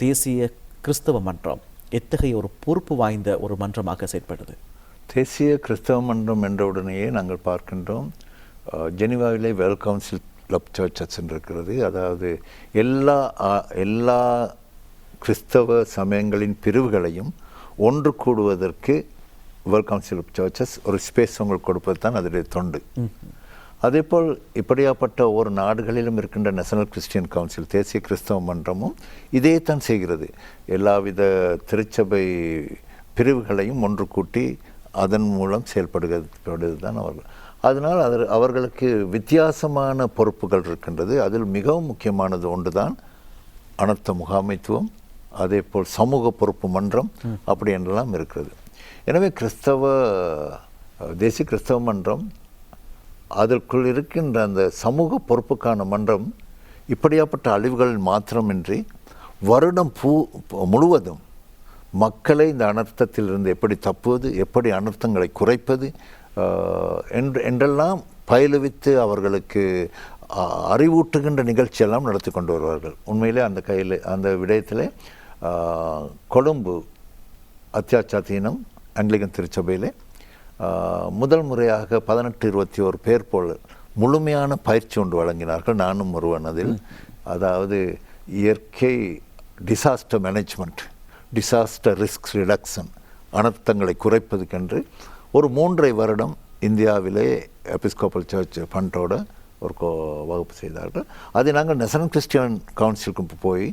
[SPEAKER 1] தேசிய கிறிஸ்தவ மன்றம் எத்தகைய ஒரு பொறுப்பு வாய்ந்த ஒரு மன்றமாக செயற்பட்டது?
[SPEAKER 2] தேசிய கிறிஸ்தவ மன்றம் என்ற உடனேயே நாங்கள் பார்க்கின்றோம், ஜெனீவாவிலே வேர்ல்ட் கவுன்சில் ஆஃப் சர்ச்சஸ் இருக்கிறது. அதாவது எல்லா கிறிஸ்தவ சமயங்களின் பிரிவுகளையும் ஒன்று கூடுவதற்கு வேர்ல்ட் கவுன்சில் ஆஃப் சர்ச்சஸ் ஒரு ஸ்பேஸ் உங்களுக்கு கொடுப்பது தான் அதனுடைய தொண்டு. அதேபோல் இப்படியாப்பட்ட ஒவ்வொரு நாடுகளிலும் இருக்கின்ற நேஷனல் கிறிஸ்டியன் கவுன்சில், தேசிய கிறிஸ்தவ மன்றமும் இதே தான் செய்கிறது. எல்லாவித திருச்சபை பிரிவுகளையும் ஒன்று கூட்டி அதன் மூலம் செயல்படுகிறது தான் அவர்கள். அதனால் அவர்களுக்கு வித்தியாசமான பொறுப்புகள் இருக்கின்றது. அதில் மிகவும் முக்கியமானது ஒன்று தான் அனர்த்த முகாமைத்துவம், அதே போல் சமூக பொறுப்பு மன்றம், அப்படி என்றெல்லாம் இருக்கிறது. எனவே தேசிய கிறிஸ்தவ மன்றம் அதற்குள் இருக்கின்ற அந்த சமூக பொறுப்புக்கான மன்றம் இப்படியாப்பட்ட அழிவுகள் மாத்திரமின்றி வருடம் முழுவதும் மக்களை இந்த அனர்த்தத்திலிருந்து எப்படி தப்புவது, எப்படி அனர்த்தங்களை குறைப்பது என்றெல்லாம் பயிலுவித்து அவர்களுக்கு அறிவூட்டுகின்ற நிகழ்ச்சியெல்லாம் நடத்தி கொண்டு வருவார்கள். உண்மையிலே அந்த விடயத்திலே கொழும்பு அத்தியாச்சாதீனம் ஆங்கிலிகன் திருச்சபையிலே முதல் முறையாக 18-21 பேர் போல் முழுமையான பயிற்சி ஒன்று வழங்கினார்கள். நானும் ஒருவன் அதில். அதாவது இயற்கை disaster management, disaster risk reduction, அனர்த்தங்களை குறைப்பதுக்கென்று ஒரு 3.5 வருடம் இந்தியாவிலே எபிஸ்கோப்பல் சர்ச் ஃபண்டோடு ஒரு வகுப்பு செய்தார்கள். அதை நாங்கள் நேஷனல் கிறிஸ்டியன் கவுன்சிலுக்கு போய்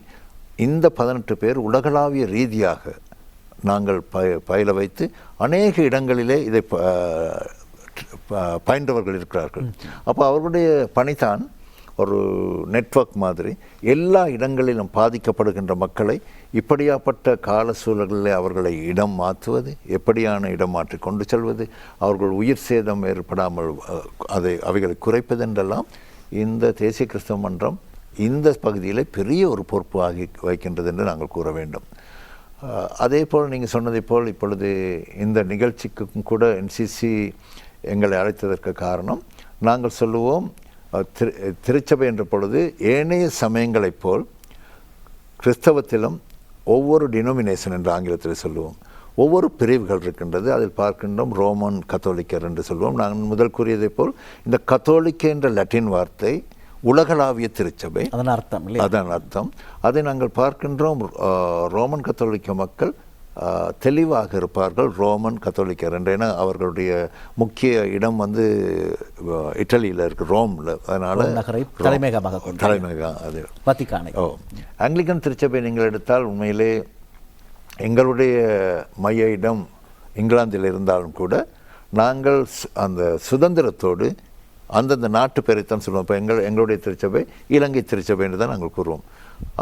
[SPEAKER 2] இந்த 18 பேர் உலகளாவிய ரீதியாக நாங்கள் பயில வைத்து அநேக இடங்களிலே இதை பயின்றவர்கள் இருக்கிறார்கள். அப்போ அவர்களுடைய பணிதான் ஒரு நெட்வொர்க் மாதிரி எல்லா இடங்களிலும் பாதிக்கப்படுகின்ற மக்களை இப்படியாப்பட்ட கால சூழல்களில் அவர்களை இடம் மாற்றுவது, எப்படியான இடம் மாற்றி கொண்டு செல்வது, அவர்கள் உயிர் சேதம் ஏற்படாமல் அவைகளை குறைப்பது என்றெல்லாம் இந்த தேசிய கிறிஸ்தவ மன்றம் இந்த பகுதியில் பெரிய ஒரு பொறுப்பு வைக்கின்றது என்று நாங்கள் கூற வேண்டும். அதே போல் நீங்கள் சொன்னதை போல் இப்பொழுது இந்த நிகழ்ச்சிக்கும் கூட NCC எங்களை அழைத்ததற்கு காரணம், நாங்கள் சொல்லுவோம் திருச்சபை என்ற பொழுது ஏனைய சமயங்களைப் போல் கிறிஸ்தவத்திலும் ஒவ்வொரு டினோமினேஷன் என்று ஆங்கிலத்தில் சொல்லுவோம், ஒவ்வொரு பிரிவுகள் இருக்கின்றது. அதில் பார்க்கின்றோம் ரோமன் கத்தோலிக்கர் என்று சொல்லுவோம். நான் முதல் கூறியதை போல் இந்த கத்தோலிக்க என்ற லட்டின் வார்த்தை உலகளாவிய திருச்சபை, அதன் அர்த்தம். அதை நாங்கள் பார்க்கின்றோம். ரோமன் கத்தோலிக்க மக்கள் தெளிவாக இருப்பார்கள், ரோமன் கத்தோலிக்கர் என்று. ஏன்னா அவர்களுடைய முக்கிய இடம் வந்து இட்டலியில் இருக்கு, ரோமில். அதனால் தலைமையகம் அது வத்திக்கான். ஆங்கிலிக்கன் திருச்சபை நீங்கள் எடுத்தால் உண்மையிலே எங்களுடைய மைய இடம் இங்கிலாந்தில் இருந்தாலும் கூட நாங்கள் அந்த சுதந்திரத்தோடு அந்தந்த நாட்டு பேரைத்தான் சொல்லுவோம். இப்போ எங்களுடைய திருச்சபை இலங்கை திருச்சபை என்று தான் நாங்கள் கூறுவோம்.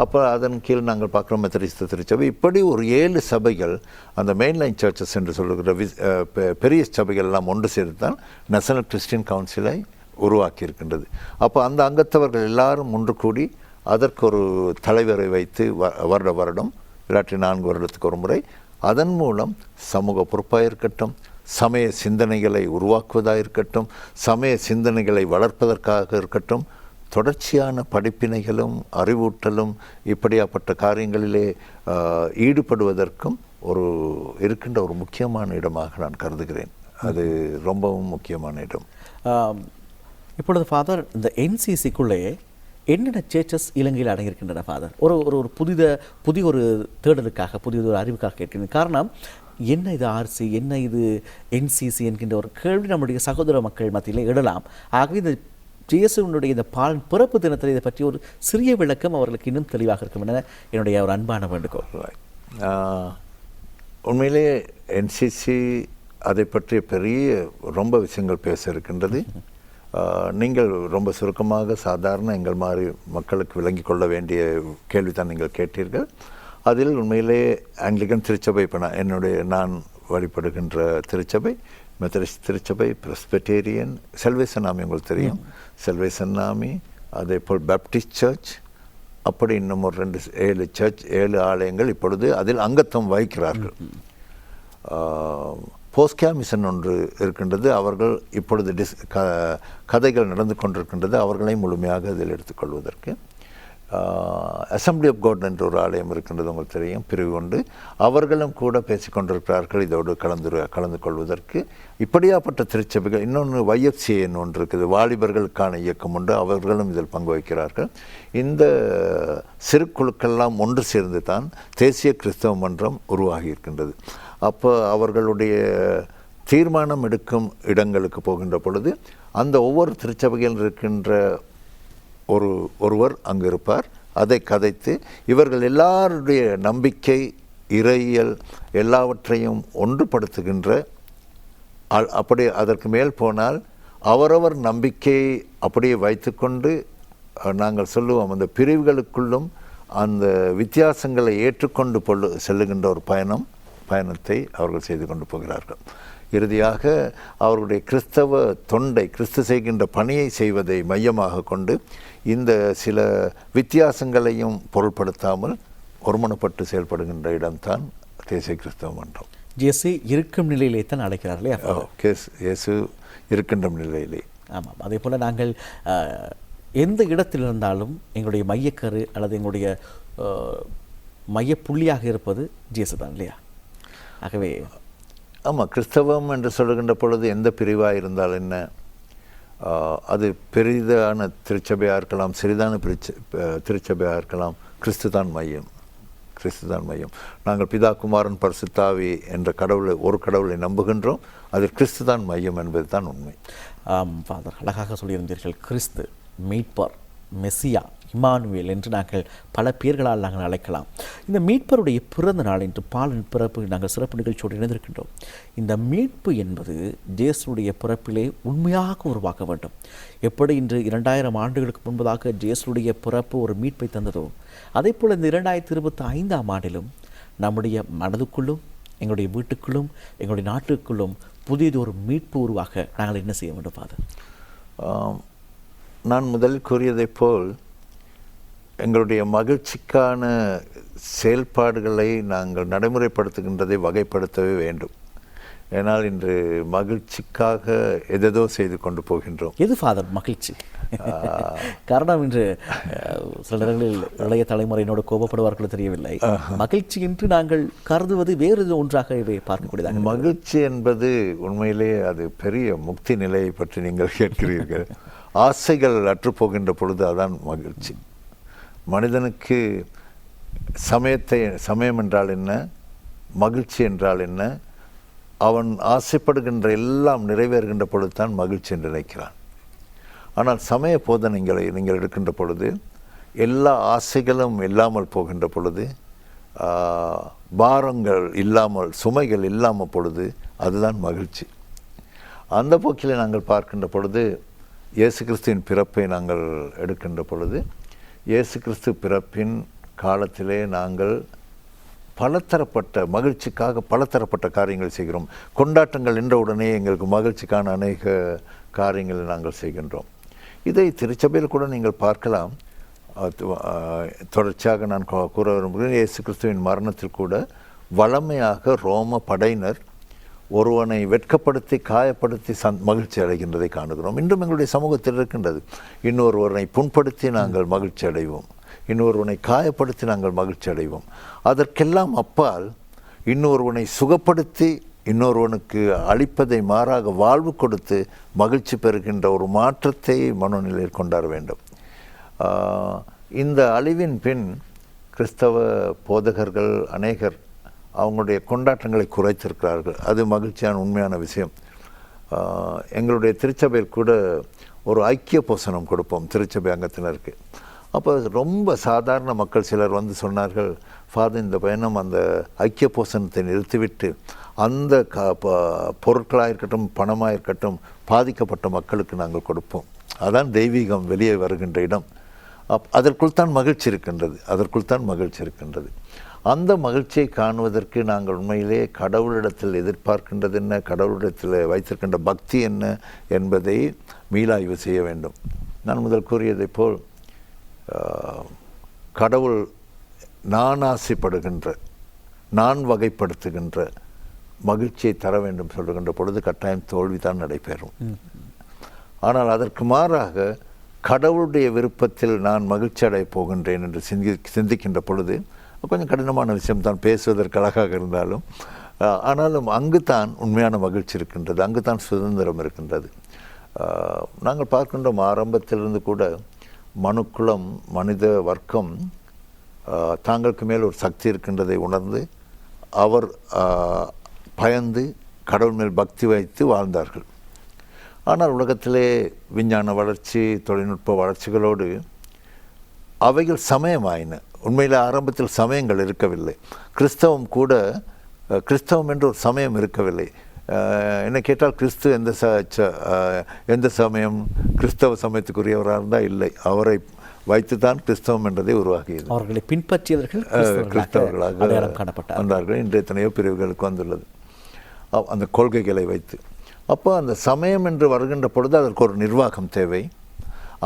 [SPEAKER 2] அப்போ அதன் கீழ் நாங்கள் பார்க்குறோம் மெத்தடிஸ்ட் திருச்சபை. இப்படி ஒரு 7 சபைகள் அந்த மெயின்லைன் சர்ச்சஸ் என்று சொல்லுகிற பெரிய சபைகள் எல்லாம் ஒன்று சேர்த்து தான் நேஷனல் கிறிஸ்டியன் கவுன்சிலை உருவாக்கி இருக்கின்றது. அப்போ அந்த அங்கத்தவர்கள் எல்லாரும் ஒன்று கூடி அதற்கு ஒரு தலைவரை வைத்து வருடம் இல்லாட்டி 4 வருடத்துக்கு ஒரு முறை அதன் மூலம் சமூக பொறுப்பாக இருக்கட்டும், சமய சிந்தனைகளை உருவாக்குவதாக இருக்கட்டும், சமய சிந்தனைகளை வளர்ப்பதற்காக இருக்கட்டும், தொடர்ச்சியான படிப்பினைகளும் அறிவூட்டலும் இப்படியாப்பட்ட காரியங்களிலே ஈடுபடுவதற்கும் இருக்கின்ற ஒரு முக்கியமான இடமாக நான் கருதுகிறேன். அது ரொம்பவும் முக்கியமான இடம்.
[SPEAKER 1] இப்பொழுது ஃபாதர், இந்த NCCக்குள்ளே என்னென்ன சேர்ச்சஸ் இலங்கையில் அடங்கியிருக்கின்றன ஃபாதர்? ஒரு புதிய ஒரு தேடலுக்காக, புதிய ஒரு அறிவுக்காக கேட்கிறேன். காரணம், என்ன இது RC, என்ன இது NCC என்கின்ற ஒரு கேள்வி நம்முடைய சகோதர மக்கள் மத்தியிலே எழலாம். ஆகவே இந்த ஜேசுனுடைய இந்த பாலன் பிறப்பு தினத்தில் இதை பற்றி ஒரு சிறிய விளக்கம் அவர்களுக்கு இன்னும் தெளிவாக இருக்கும் என என்னுடைய ஒரு அன்பான வேண்டுகோள்.
[SPEAKER 2] உண்மையிலே NCC அதை பற்றிய பெரிய ரொம்ப விஷயங்கள் பேச இருக்கின்றது. நீங்கள் ரொம்ப சுருக்கமாக சாதாரண எங்கள் மாதிரி மக்களுக்கு விளங்கி கொள்ள வேண்டிய கேள்வி தான் நீங்கள் கேட்டீர்கள். அதில் உண்மையிலே ஆங்கிலிக்கன் திருச்சபை, இப்போ நான் வழிபடுகின்ற திருச்சபை மெத்தடிஸ்ட் திருச்சபை, பிரெஸ்பிட்டேரியன், செல்வேசன் ஆமி உங்களுக்கு தெரியும், செல்வேசன் ஆமி, அதே போல் பேப்டிஸ்ட் சர்ச், அப்படி இன்னும் ஒரு 7 ஆலயங்கள் இப்பொழுது அதில் அங்கத்துவம் வகிக்கிறார்கள். போஸ்கியா மிஷன் ஒன்று இருக்கின்றது. அவர்கள் இப்பொழுது கதைகள் நடந்து கொண்டிருக்கின்றது, அவர்களை முழுமையாக அதில் எடுத்துக்கொள்வதற்கு. அசம்பிளி ஆஃப் காட் என்ற ஒரு ஆலயம் இருக்கின்றது, உங்களுக்கு தெரியும், பிரிவு கொண்டு அவர்களும் கூட பேசிக்கொண்டிருக்கிறார்கள் இதோடு கலந்து கொள்வதற்கு. இப்படியாப்பட்ட திருச்சபைகள், இன்னொன்று YFCA ஒன்று இருக்குது, வாலிபர்களுக்கான இயக்கம் உண்டு, அவர்களும் இதில் பங்கு வகிக்கிறார்கள். இந்த சிறு குழுக்கெல்லாம் ஒன்று சேர்ந்து தான் தேசிய கிறிஸ்தவ மன்றம் உருவாகி இருக்கின்றது. அப்போ அவர்களுடைய தீர்மானம் எடுக்கும் இடங்களுக்கு போகின்ற பொழுது அந்த ஒவ்வொரு திருச்சபையில் இருக்கின்ற ஒருவர் அங்கு இருப்பார். அதை கதைத்து இவர்கள் எல்லாருடைய நம்பிக்கை, இறையியல் எல்லாவற்றையும் ஒன்றுபடுத்துகின்ற, அப்படி அதற்கு மேல் போனால் அவரவர் நம்பிக்கையை அப்படியே வைத்துக்கொண்டு நாங்கள் சொல்லுவோம் அந்த பிரிவுகளுக்குள்ளும் அந்த வித்தியாசங்களை ஏற்றுக்கொண்டு செல்லுகின்ற ஒரு பயணத்தை அவர்கள் செய்து கொண்டு போகிறார்கள். இறுதியாக அவர்களுடைய கிறிஸ்தவ தொண்டை, கிறிஸ்து செய்கின்ற பணியை செய்வதை மையமாக கொண்டு இந்த சில வித்தியாசங்களையும் பொருட்படுத்தாமல் ஒருமனப்பட்டு செயல்படுகின்ற இடம்தான் தேசிய கிறிஸ்தவ மன்றம்.
[SPEAKER 1] இயேசு இருக்கும் நிலையிலே தான் அழைக்கிறார்களே.
[SPEAKER 2] இயேசு இருக்கின்ற நிலையிலே.
[SPEAKER 1] ஆமாம். அதே போல் நாங்கள் எந்த இடத்தில் இருந்தாலும் எங்களுடைய மையக்கரு அல்லது எங்களுடைய மையப்புள்ளியாக இருப்பது இயேசு தான் இல்லையா? ஆகவே
[SPEAKER 2] ஆமாம், கிறிஸ்தவம் என்று சொல்லுகின்ற பொழுது எந்த பிரிவாக இருந்தால் என்ன, அது பெரிதான திருச்சபையாக இருக்கலாம், சிறிதான திருச்சபையாக இருக்கலாம், கிறிஸ்து தான் மையம். நாங்கள் பிதா, குமாரன், பரிசுத்தாவி என்ற ஒரு கடவுளை நம்புகின்றோம். அதில் கிறிஸ்து தான் மையம் என்பது தான் உண்மை.
[SPEAKER 1] ஃபாதர், அழகாக சொல்லியிருந்தீர்கள். கிறிஸ்து மீட்பர், மெசியா, இமானுவேல் என்று நாங்கள் பல பேர்களால் நாங்கள் அழைக்கலாம். இந்த மீட்பருடைய பிறந்த நாள் என்று பாலன் பிறப்பு நாங்கள் சிறப்பு நிகழ்ச்சியோடு இணைந்திருக்கின்றோம். இந்த மீட்பு என்பது இயேசுடைய பிறப்பிலே உண்மையாக உருவாக்க வேண்டும். எப்படி இன்று 2000 ஆண்டுகளுக்கு முன்பதாக இயேசுடைய பிறப்பு ஒரு மீட்பை தந்ததோ, அதே போல் இந்த 2025ஆம் ஆண்டிலும் நம்முடைய மனதுக்குள்ளும், எங்களுடைய வீட்டுக்குள்ளும், எங்களுடைய நாட்டுக்குள்ளும் புதியதொரு மீட்பு உருவாக நாங்கள் என்ன செய்ய வேண்டும் ஃபாதர்?
[SPEAKER 2] நான் முதலில் கூறியதைப் போல் எங்களுடைய மகிழ்ச்சிக்கான செயல்பாடுகளை நாங்கள் நடைமுறைப்படுத்துகின்றதை வகைப்படுத்தவே வேண்டும். ஏனால் இன்று மகிழ்ச்சிக்காக எதோ செய்து கொண்டு போகின்றோம்.
[SPEAKER 1] எது ஃபாதர் மகிழ்ச்சி? காரணம் இன்று சில நேரங்களில் இளைய தலைமுறையினோடு கோபப்படுவார்களோ தெரியவில்லை. மகிழ்ச்சி என்று நாங்கள் கருதுவது வேறு ஒன்றாகவே பார்க்கக்கூடியதாக.
[SPEAKER 2] மகிழ்ச்சி என்பது உண்மையிலே அது பெரிய முக்தி நிலையை பற்றி நீங்கள் கேட்கிறீர்கள். ஆசைகள் அற்றுப்போகின்ற பொழுது அதான் மகிழ்ச்சி. மனிதனுக்கு சமயம் என்றால் என்ன, மகிழ்ச்சி என்றால் என்ன, அவன் ஆசைப்படுகின்ற எல்லாம் நிறைவேறுகின்ற பொழுது தான் மகிழ்ச்சி என்று நினைக்கிறான். ஆனால் சமய போதனைகளை நீங்கள் எடுக்கின்ற பொழுது எல்லா ஆசைகளும் இல்லாமல் போகின்ற பொழுது, பாரங்கள் இல்லாமல், சுமைகள் இல்லாமல் பொழுது அதுதான் மகிழ்ச்சி. அந்த போக்கில் நாங்கள் பார்க்கின்ற பொழுது இயேசு கிறிஸ்துவின் பிறப்பை நாங்கள் எடுக்கின்ற பொழுது, இயேசு கிறிஸ்து பிறப்பின் காலத்திலே நாங்கள் பலதரப்பட்ட மகிழ்ச்சிக்காக பலதரப்பட்ட காரியங்கள் செய்கிறோம். கொண்டாட்டங்கள் என்றவுடனே எங்களுக்கு மகிழ்ச்சிக்கான அநேக காரியங்களை நாங்கள் செய்கின்றோம். இதை திருச்சபையில் கூட நீங்கள் பார்க்கலாம். தொடர்ச்சியாக நான் கூற விரும்புகிறேன். இயேசு கிறிஸ்துவின் மரணத்தில் கூட வளமையாக ரோம படையினர் ஒருவனை வெட்கப்படுத்தி காயப்படுத்தி மகிழ்ச்சி அடைகின்றதை காணுகிறோம். இன்றும் எங்களுடைய சமூகத்தில் இருக்கின்றது. இன்னொருவனை புண்படுத்தி நாங்கள் மகிழ்ச்சி அடைவோம், இன்னொருவனை காயப்படுத்தி நாங்கள் மகிழ்ச்சி அடைவோம். அதற்கெல்லாம் அப்பால் இன்னொருவனை சுகப்படுத்தி இன்னொருவனுக்கு அளிப்பதை மாறாக வாழ்வு கொடுத்து மகிழ்ச்சி பெறுகின்ற ஒரு மாற்றத்தை மனோநிலையில் கொண்டாட வேண்டும். இந்த அழிவின் பின் கிறிஸ்தவ போதகர்கள் அநேகர் அவங்களுடைய கொண்டாட்டங்களை குறைத்திருக்கிறார்கள். அது மகிழ்ச்சியான உண்மையான விஷயம். எங்களுடைய திருச்சபையில் கூட ஒரு ஐக்கிய போசனம் கொடுப்போம் திருச்சபை அங்கத்தினருக்கு. அப்போ ரொம்ப சாதாரண மக்கள் சிலர் வந்து சொன்னார்கள், ஃபாதர் இந்த பயணம் அந்த ஐக்கிய போசனத்தை நிறுத்திவிட்டு அந்த பொருட்களாக இருக்கட்டும் பணமாக இருக்கட்டும் பாதிக்கப்பட்ட மக்களுக்கு நாங்கள் கொடுப்போம். அதான் தெய்வீகம் வெளியே வருகின்ற இடம். அதற்குள் தான் மகிழ்ச்சி இருக்கின்றது, அதற்குள் தான் மகிழ்ச்சி இருக்கின்றது. அந்த மகிழ்ச்சியை காணுவதற்கு நாங்கள் உண்மையிலே கடவுளிடத்தில் எதிர்பார்க்கின்றது என்ன, கடவுளிடத்தில் வைத்திருக்கின்ற பக்தி என்ன என்பதை மீளாய்வு செய்ய வேண்டும். நான் முதல் கூறியதைப் போல் கடவுள் நான் ஆசைப்படுகின்ற, நான் வகைப்படுத்துகின்ற மகிழ்ச்சியை தர வேண்டும் சொல்லுகின்ற பொழுது கட்டாயம் தோல்விதான் நடைபெறும். ஆனால் அதற்கு மாறாக கடவுளுடைய விருப்பத்தில் நான் மகிழ்ச்சி அடைய போகின்றேன் என்று சிந்திக்கின்ற பொழுது கொஞ்சம் கடினமான விஷயம்தான், பேசுவதற்கு அழகாக இருந்தாலும். ஆனாலும் அங்கு தான் உண்மையான மகிழ்ச்சி இருக்கின்றது, அங்கு தான் சுதந்திரம் இருக்கின்றது. நாங்கள் பார்க்கின்றோம் ஆரம்பத்திலிருந்து கூட மனுக்குலம், மனித வர்க்கம் தாங்களுக்கு மேல் ஒரு சக்தி இருக்கின்றதை உணர்ந்து அவர் பயந்து கடவுள் மேல் பக்தி வைத்து வாழ்ந்தார்கள். ஆனால் உலகத்திலே விஞ்ஞான வளர்ச்சி, தொழில்நுட்ப வளர்ச்சிகளோடு அவைகள் சமயமாயின. உண்மையில் ஆரம்பத்தில் சமயங்கள் இருக்கவில்லை. கிறிஸ்தவம் கூட, கிறிஸ்தவம் என்று ஒரு சமயம் இருக்கவில்லை. என்ன கேட்டால் கிறிஸ்து எந்த சமயம் கிறிஸ்தவ சமயத்துக்குரியவராக இருந்தால் இல்லை, அவரை வைத்து தான் கிறிஸ்தவம் என்றதை உருவாகியது.
[SPEAKER 1] அவர்களை பின்பற்றியவர்கள்
[SPEAKER 2] கிறிஸ்தவர்களாக வந்தார்கள். இன்று எத்தனையோ பிரிவுகளுக்கு வந்துள்ளது அந்த கொள்கைகளை வைத்து. அப்போ அந்த சமயம் என்று வருகின்ற பொழுது அதற்கு ஒரு நிர்வாகம் தேவை,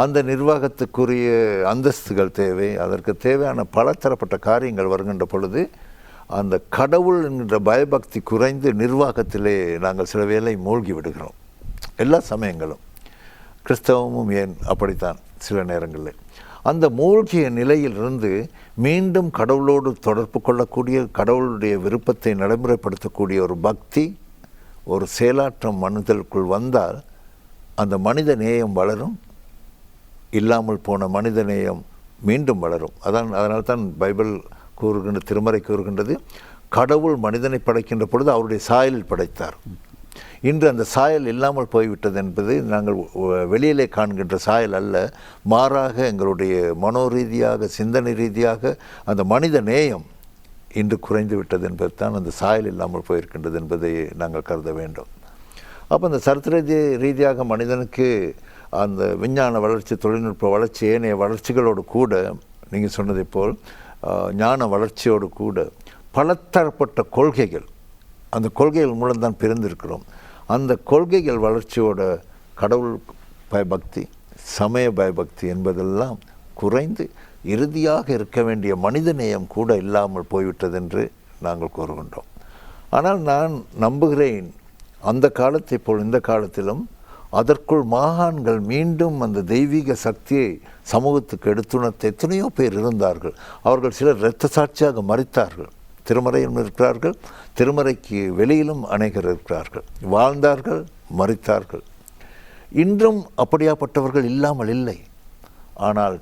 [SPEAKER 2] அந்த நிர்வாகத்துக்குரிய அந்தஸ்துகள் தேவை, அதற்கு தேவையான பலதரப்பட்ட காரியங்கள் வருகின்ற பொழுது அந்த கடவுள் என்கின்ற பயபக்தி குறைந்து நிர்வாகத்திலே நாங்கள் சில வேளை மூழ்கி விடுகிறோம். எல்லா சமயங்களும், கிறிஸ்தவமும் ஏன் அப்படித்தான் சில நேரங்களில். அந்த மூழ்கிய நிலையிலிருந்து மீண்டும் கடவுளோடு தொடர்பு கொள்ளக்கூடிய, கடவுளுடைய விருப்பத்தை நடைமுறைப்படுத்தக்கூடிய ஒரு பக்தி, ஒரு செயலாற்றம் மனிதனுக்குள் வந்தால் அந்த மனித நேயம் வளரும். இல்லாமல் போன மனித நேயம் மீண்டும் வளரும். அதனால்தான் பைபிள் கூறுகின்ற, திருமறை கூறுகின்றது, கடவுள் மனிதனை படைக்கின்ற பொழுது அவருடைய சாயலில் படைத்தார். இன்று அந்த சாயல் இல்லாமல் போய்விட்டது என்பது நாங்கள் வெளியிலே காண்கின்ற சாயல் அல்ல, மாறாக எங்களுடைய மனோரீதியாக சிந்தனை ரீதியாக அந்த மனித நேயம் இன்று குறைந்து விட்டது என்பது தான் அந்த சாயல் இல்லாமல் போயிருக்கின்றது என்பதை நாங்கள் கருத வேண்டும். அப்போ அந்த சரித்திர ரீதியாக மனிதனுக்கு அந்த விஞ்ஞான வளர்ச்சி, தொழில்நுட்ப வளர்ச்சி, ஏனைய வளர்ச்சிகளோடு கூட நீங்கள் சொன்னதை போல் ஞான வளர்ச்சியோடு கூட பலதரப்பட்ட கொள்கைகள், அந்த கொள்கைகள் மூலம்தான் பிறந்திருக்கிறோம். அந்த கொள்கைகள் வளர்ச்சியோட கடவுள் பயபக்தி, சமய பயபக்தி என்பதெல்லாம் குறைந்து இறுதியாக இருக்க வேண்டிய மனிதநேயம் கூட இல்லாமல் போய்விட்டது என்று நாங்கள் கூறுகின்றோம். ஆனால் நான் நம்புகிறேன், அந்த காலத்தை போல் இந்த காலத்திலும் அதற்குள் மாகாண்கள் மீண்டும் அந்த தெய்வீக சக்தியை சமூகத்துக்கு எடுத்துணர்த்த எத்தனையோ பேர் இருந்தார்கள். அவர்கள் சிலர் இரத்த சாட்சியாக மரித்தார்கள். திருமறையிலும் இருக்கிறார்கள், திருமறைக்கு வெளியிலும் அநேகர் இருக்கிறார்கள். வாழ்ந்தார்கள், மரித்தார்கள். இன்றும் அப்படியாப்பட்டவர்கள் இல்லாமல் இல்லை. ஆனால்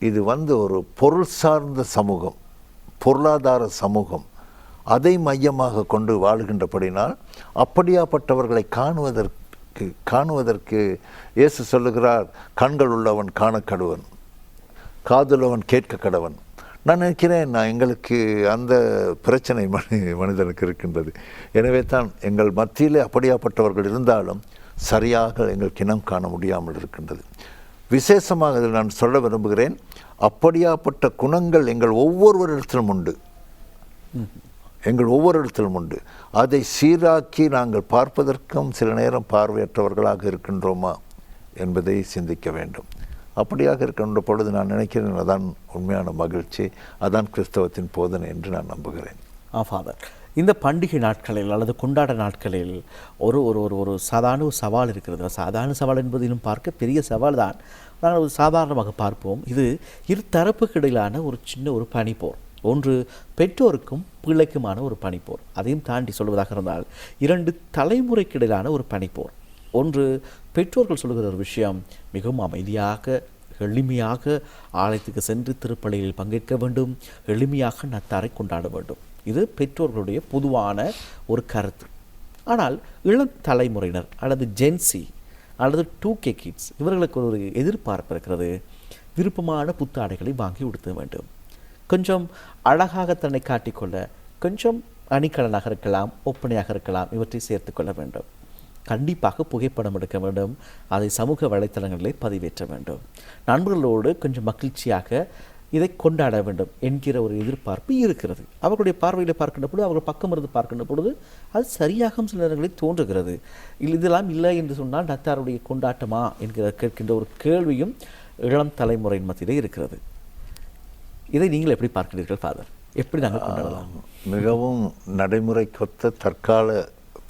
[SPEAKER 2] இது ஒரு பொருள் சார்ந்த சமூகம், பொருளாதார சமூகம், அதை மையமாக கொண்டு வாழுகின்றபடினால் அப்படியாப்பட்டவர்களை காணுவதற்கு இயேசு சொல்லுகிறார், கண்கள் உள்ளவன் காணக்கடவன், காதுள்ளவன் கேட்க கடவன். நான் நினைக்கிறேன், எங்களுக்கு அந்த பிரச்சனை மனிதனுக்கு இருக்கின்றது. எனவே தான் எங்கள் மத்தியிலே அப்படியாப்பட்டவர்கள் இருந்தாலும் சரியாக எங்களுக்கு இனம் காண முடியாமல் இருக்கின்றது. விசேஷமாக இதில் நான் சொல்ல விரும்புகிறேன், அப்படியாப்பட்ட குணங்கள் எங்கள் ஒவ்வொருவரிடத்திலும் உண்டு, எங்கள் ஒவ்வொருடத்திலும் உண்டு. அதை சீராக்கி நாங்கள் பார்ப்பதற்கும் சில நேரம் பார்வையற்றவர்களாக இருக்கின்றோமா என்பதை சிந்திக்க வேண்டும். அப்படியாக இருக்கின்ற பொழுது நான் நினைக்கிறேன், அதான் உண்மையான மகிழ்ச்சி, அதான் கிறிஸ்தவத்தின் போதனை என்று நான் நம்புகிறேன்.
[SPEAKER 1] ஃபாதர், இந்த பண்டிகை நாட்களில் அல்லது கொண்டாட நாட்களில் ஒரு ஒரு ஒரு ஒரு சாதாரண ஒரு சவால் இருக்கிறது. சாதாரண சவால் என்பது இன்னும் பார்க்க பெரிய சவால் தான். நாங்கள் ஒரு சாதாரணமாக பார்ப்போம். இது இரு தரப்புக்கு இடையிலான ஒரு சின்ன ஒரு பனிப்போர். ஒன்று பெற்றோருக்கும் பிள்ளைக்குமான ஒரு பனிப்போர். அதையும் தாண்டி சொல்வதாக இருந்தால் இரண்டு தலைமுறைக்கு இடையிலான ஒரு பனிப்போர். ஒன்று, பெற்றோர்கள் சொல்லுகிற ஒரு விஷயம், மிகவும் அமைதியாக எளிமையாக ஆலயத்துக்கு சென்று திருப்பலியில் பங்கேற்க வேண்டும், எளிமையாக நத்தாரை கொண்டாட வேண்டும். இது பெற்றோர்களுடைய பொதுவான ஒரு கருத்து. ஆனால் இளம் தலைமுறையினர் அல்லது ஜென்சி அல்லது 2K கிட்ஸ், இவர்களுக்கு ஒரு எதிர்பார்ப்பு இருக்கிறது. விருப்பமான புத்தாடைகளை வாங்கி உடுத்த வேண்டும், கொஞ்சம் அழகாக தன்னை காட்டிக்கொள்ள கொஞ்சம் அணிகலனாக இருக்கலாம், ஒப்பனையாக இருக்கலாம், இவற்றை சேர்த்து கொள்ள வேண்டும். கண்டிப்பாக புகைப்படம் எடுக்க வேண்டும், அதை சமூக வலைத்தளங்களிலே பதிவேற்ற வேண்டும். நண்பர்களோடு கொஞ்சம் மகிழ்ச்சியாக இதை கொண்டாட வேண்டும் என்கிற ஒரு எதிர்பார்ப்பு இருக்கிறது. அவர்களுடைய பார்வையில் பார்க்கின்ற பொழுது, அவர்கள் பக்கம் இருந்து பார்க்கின்ற பொழுது அது சரியாக சில நேரங்களில் தோன்றுகிறது. இதெல்லாம் இல்லை என்று சொன்னால் நத்தாருடைய கொண்டாட்டமா என்கிற கேட்கின்ற ஒரு கேள்வியும் இளம் தலைமுறையின் மத்தியிலே இருக்கிறது. இதை நீங்கள் எப்படி பார்க்கிறீர்கள் ஃபாதர்? எப்படி நாங்கள் கொண்டாடலாம்?
[SPEAKER 2] மிகவும் நடைமுறைக்கொத்த தற்கால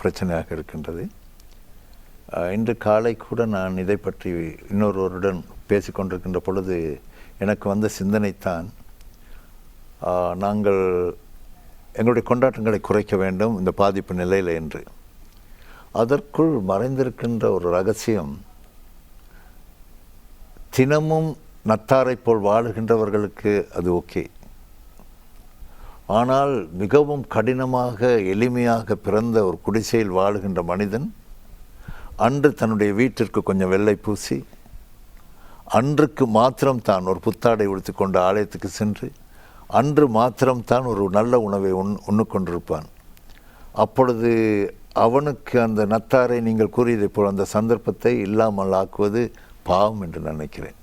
[SPEAKER 2] பிரச்சனையாக இருக்கின்றது. இன்று காலை கூட நான் இதை பற்றி இன்னொருவருடன் பேசிக்கொண்டிருக்கின்ற பொழுது எனக்கு வந்த சிந்தனைத்தான், நாங்கள் எங்களுடைய கொண்டாட்டங்களை குறைக்க வேண்டும் இந்த பாதிப்பு நிலையில் என்று. அதற்குள் மறைந்திருக்கின்ற ஒரு ரகசியம், தினமும் நத்தாரை போல் வாழுகின்றவர்களுக்கு அது ஓகே. ஆனால் மிகவும் கடினமாக எளிமையாக பிறந்த ஒரு குடிசையில் வாழுகின்ற மனிதன் அன்று தன்னுடைய வீட்டிற்கு கொஞ்சம் வெள்ளை பூசி, அன்றுக்கு மாத்திரம்தான் ஒரு புத்தாடை உடுத்தி கொண்டு ஆலயத்துக்கு சென்று, அன்று மாத்திரம்தான் ஒரு நல்ல உணவை உண்ணுக்கொண்டிருப்பான். அப்பொழுது அவனுக்கு அந்த நத்தாரை நீங்கள் கூறியதை போல் அந்த சந்தர்ப்பத்தை இல்லாமல் ஆக்குவது பாவம் என்று நினைக்கிறேன்.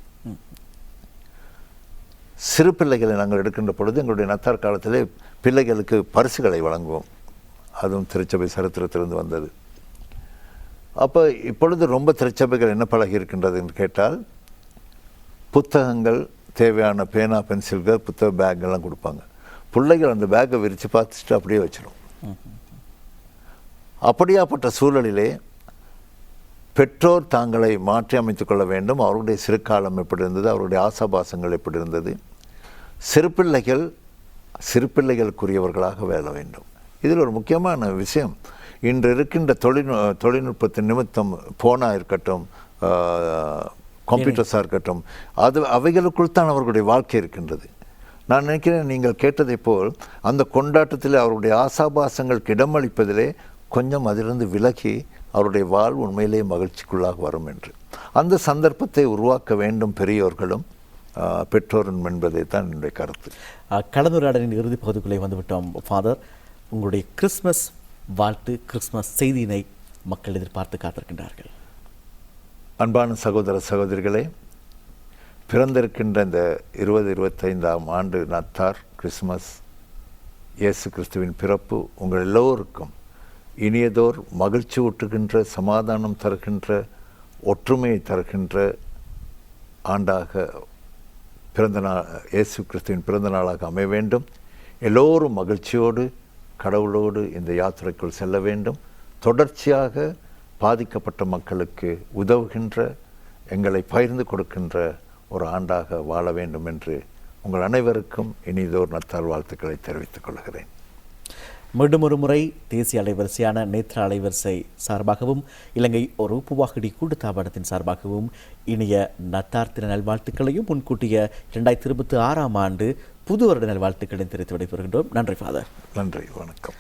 [SPEAKER 2] சிறு பிள்ளைகளை நாங்கள் எடுக்கின்ற பொழுது எங்களுடைய நத்தார் காலத்திலே பிள்ளைகளுக்கு பரிசுகளை வழங்குவோம். அதுவும் திருச்சபை சரித்திரத்திலிருந்து வந்தது. அப்போ இப்பொழுது ரொம்ப திருச்சபைகள் என்ன பழகி இருக்கின்றது என்று கேட்டால், புத்தகங்கள், தேவையான பேனா, பென்சில்கள், புத்தக பேக்கெல்லாம் கொடுப்பாங்க. பிள்ளைகள் அந்த பேக்கை விரித்து பார்த்துட்டு அப்படியே வச்சிடும். அப்படியாப்பட்ட சூழலிலே பெற்றோர் தாங்களை மாற்றி அமைத்து கொள்ள வேண்டும். அவருடைய சிறுகாலம் எப்படி இருந்தது, அவருடைய ஆசாபாசங்கள் எப்படி இருந்தது, சிறுபிள்ளைகளுக்குரியவர்களாக வாழ வேண்டும். இதில் ஒரு முக்கியமான விஷயம், இன்று இருக்கின்ற தொழில்நுட்பத்தின் நிமித்தம் போனாக இருக்கட்டும், கம்ப்யூட்டர்ஸாக இருக்கட்டும், அவைகளுக்குள் தான் அவர்களுடைய வாழ்க்கை இருக்கின்றது. நான் நினைக்கிறேன், நீங்கள் கேட்டதை போல் அந்த கொண்டாட்டத்தில் அவருடைய ஆசாபாசங்களுக்கு இடமளிப்பதிலே கொஞ்சம் அதிலிருந்து விலகி அவருடைய வாழ்வு உண்மையிலேயே மகிழ்ச்சிக்குள்ளாக வரும் என்று. அந்த சந்தர்ப்பத்தை உருவாக்க வேண்டும் பெரியோர்களும் பெற்றோரும் என்பதை தான் என்னுடைய கருத்து.
[SPEAKER 1] கலந்துரையாடலின் இறுதி பகுதிக்குள்ளே வந்துவிட்டோம் ஃபாதர். உங்களுடைய கிறிஸ்மஸ் வாழ்த்து, கிறிஸ்மஸ் செய்தியினை மக்கள் எதிர்பார்த்து காத்திருக்கின்றார்கள்.
[SPEAKER 2] அன்பான சகோதர சகோதரிகளே, பிறந்திருக்கின்ற இந்த 2025ஆம் ஆண்டு நத்தார் கிறிஸ்மஸ் இயேசு கிறிஸ்துவின் பிறப்பு உங்கள் எல்லோருக்கும் இனியதோர் மகிழ்ச்சி ஊட்டுகின்ற, சமாதானம் தருகின்ற, ஒற்றுமையை தருகின்ற ஆண்டாக பிறந்த நாள் இயேசு கிறிஸ்துவின் பிறந்த நாளாக அமைய வேண்டும். எல்லோரும் மகிழ்ச்சியோடு கடவுளோடு இந்த யாத்திரைக்குள் செல்ல வேண்டும். தொடர்ச்சியாக பாதிக்கப்பட்ட மக்களுக்கு உதவுகின்ற, எங்களை பகிர்ந்து கொடுக்கின்ற ஒரு ஆண்டாக வாழ வேண்டும் என்று உங்கள் அனைவருக்கும் இனிதோர் நத்தார் வாழ்த்துக்களை தெரிவித்துக் கொள்கிறேன்.
[SPEAKER 1] மீண்டும் ஒரு முறை தேசிய அலைவரிசையான நேத்ரா அலைவரிசை சார்பாகவும் இலங்கை ஒரு உப்புவாகடி கூட்டுத்தாபனத்தின் சார்பாகவும் இனிய நத்தார் தின நல்வாழ்த்துக்களையும் முன்கூட்டிய 2026ஆம் ஆண்டு புது வருட நல்வாழ்த்துக்களையும் தெரிவித்து விடைபெறுகின்றோம். நன்றி ஃபாதர்.
[SPEAKER 2] நன்றி, வணக்கம்.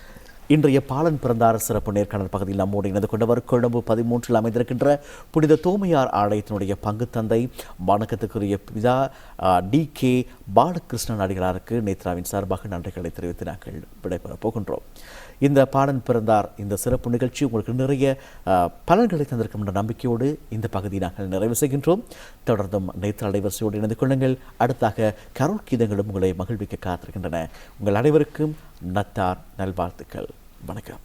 [SPEAKER 1] இன்றைய பாலன் பிறந்தார் சிறப்பு நேர்காணல் பகுதியில் நம்மோடு இணைந்து கொண்டவர் கொழும்பு 13 அமைந்திருக்கின்ற புனித தோமையார் ஆலயத்தினுடைய பங்கு தந்தை வணக்கத்துக்குரிய பிதா DK பாலகிருஷ்ணன் அடிகளாருக்கு நேத்ராவின் சார்பாக நன்றிகளை தெரிவித்து நாங்கள் விடைபெறப் போகின்றோம். இந்த பாலன் பிறந்தார் இந்த சிறப்பு நிகழ்ச்சி உங்களுக்கு நிறைய பலன்களை தந்திருக்கும் என்ற நம்பிக்கையோடு இந்த பகுதியை நாங்கள் நிறைவு செய்கின்றோம். தொடர்ந்தும் நேத்ரா அலைவரிசையோடு இணைந்து கொள்ளுங்கள். அடுத்தாக கரோல் கீதங்களும் உங்களை மகிழ்விக்க காத்திருக்கின்றன. உங்கள் அனைவருக்கும் நத்தார் நல்வாழ்த்துக்கள். வணக்கம்.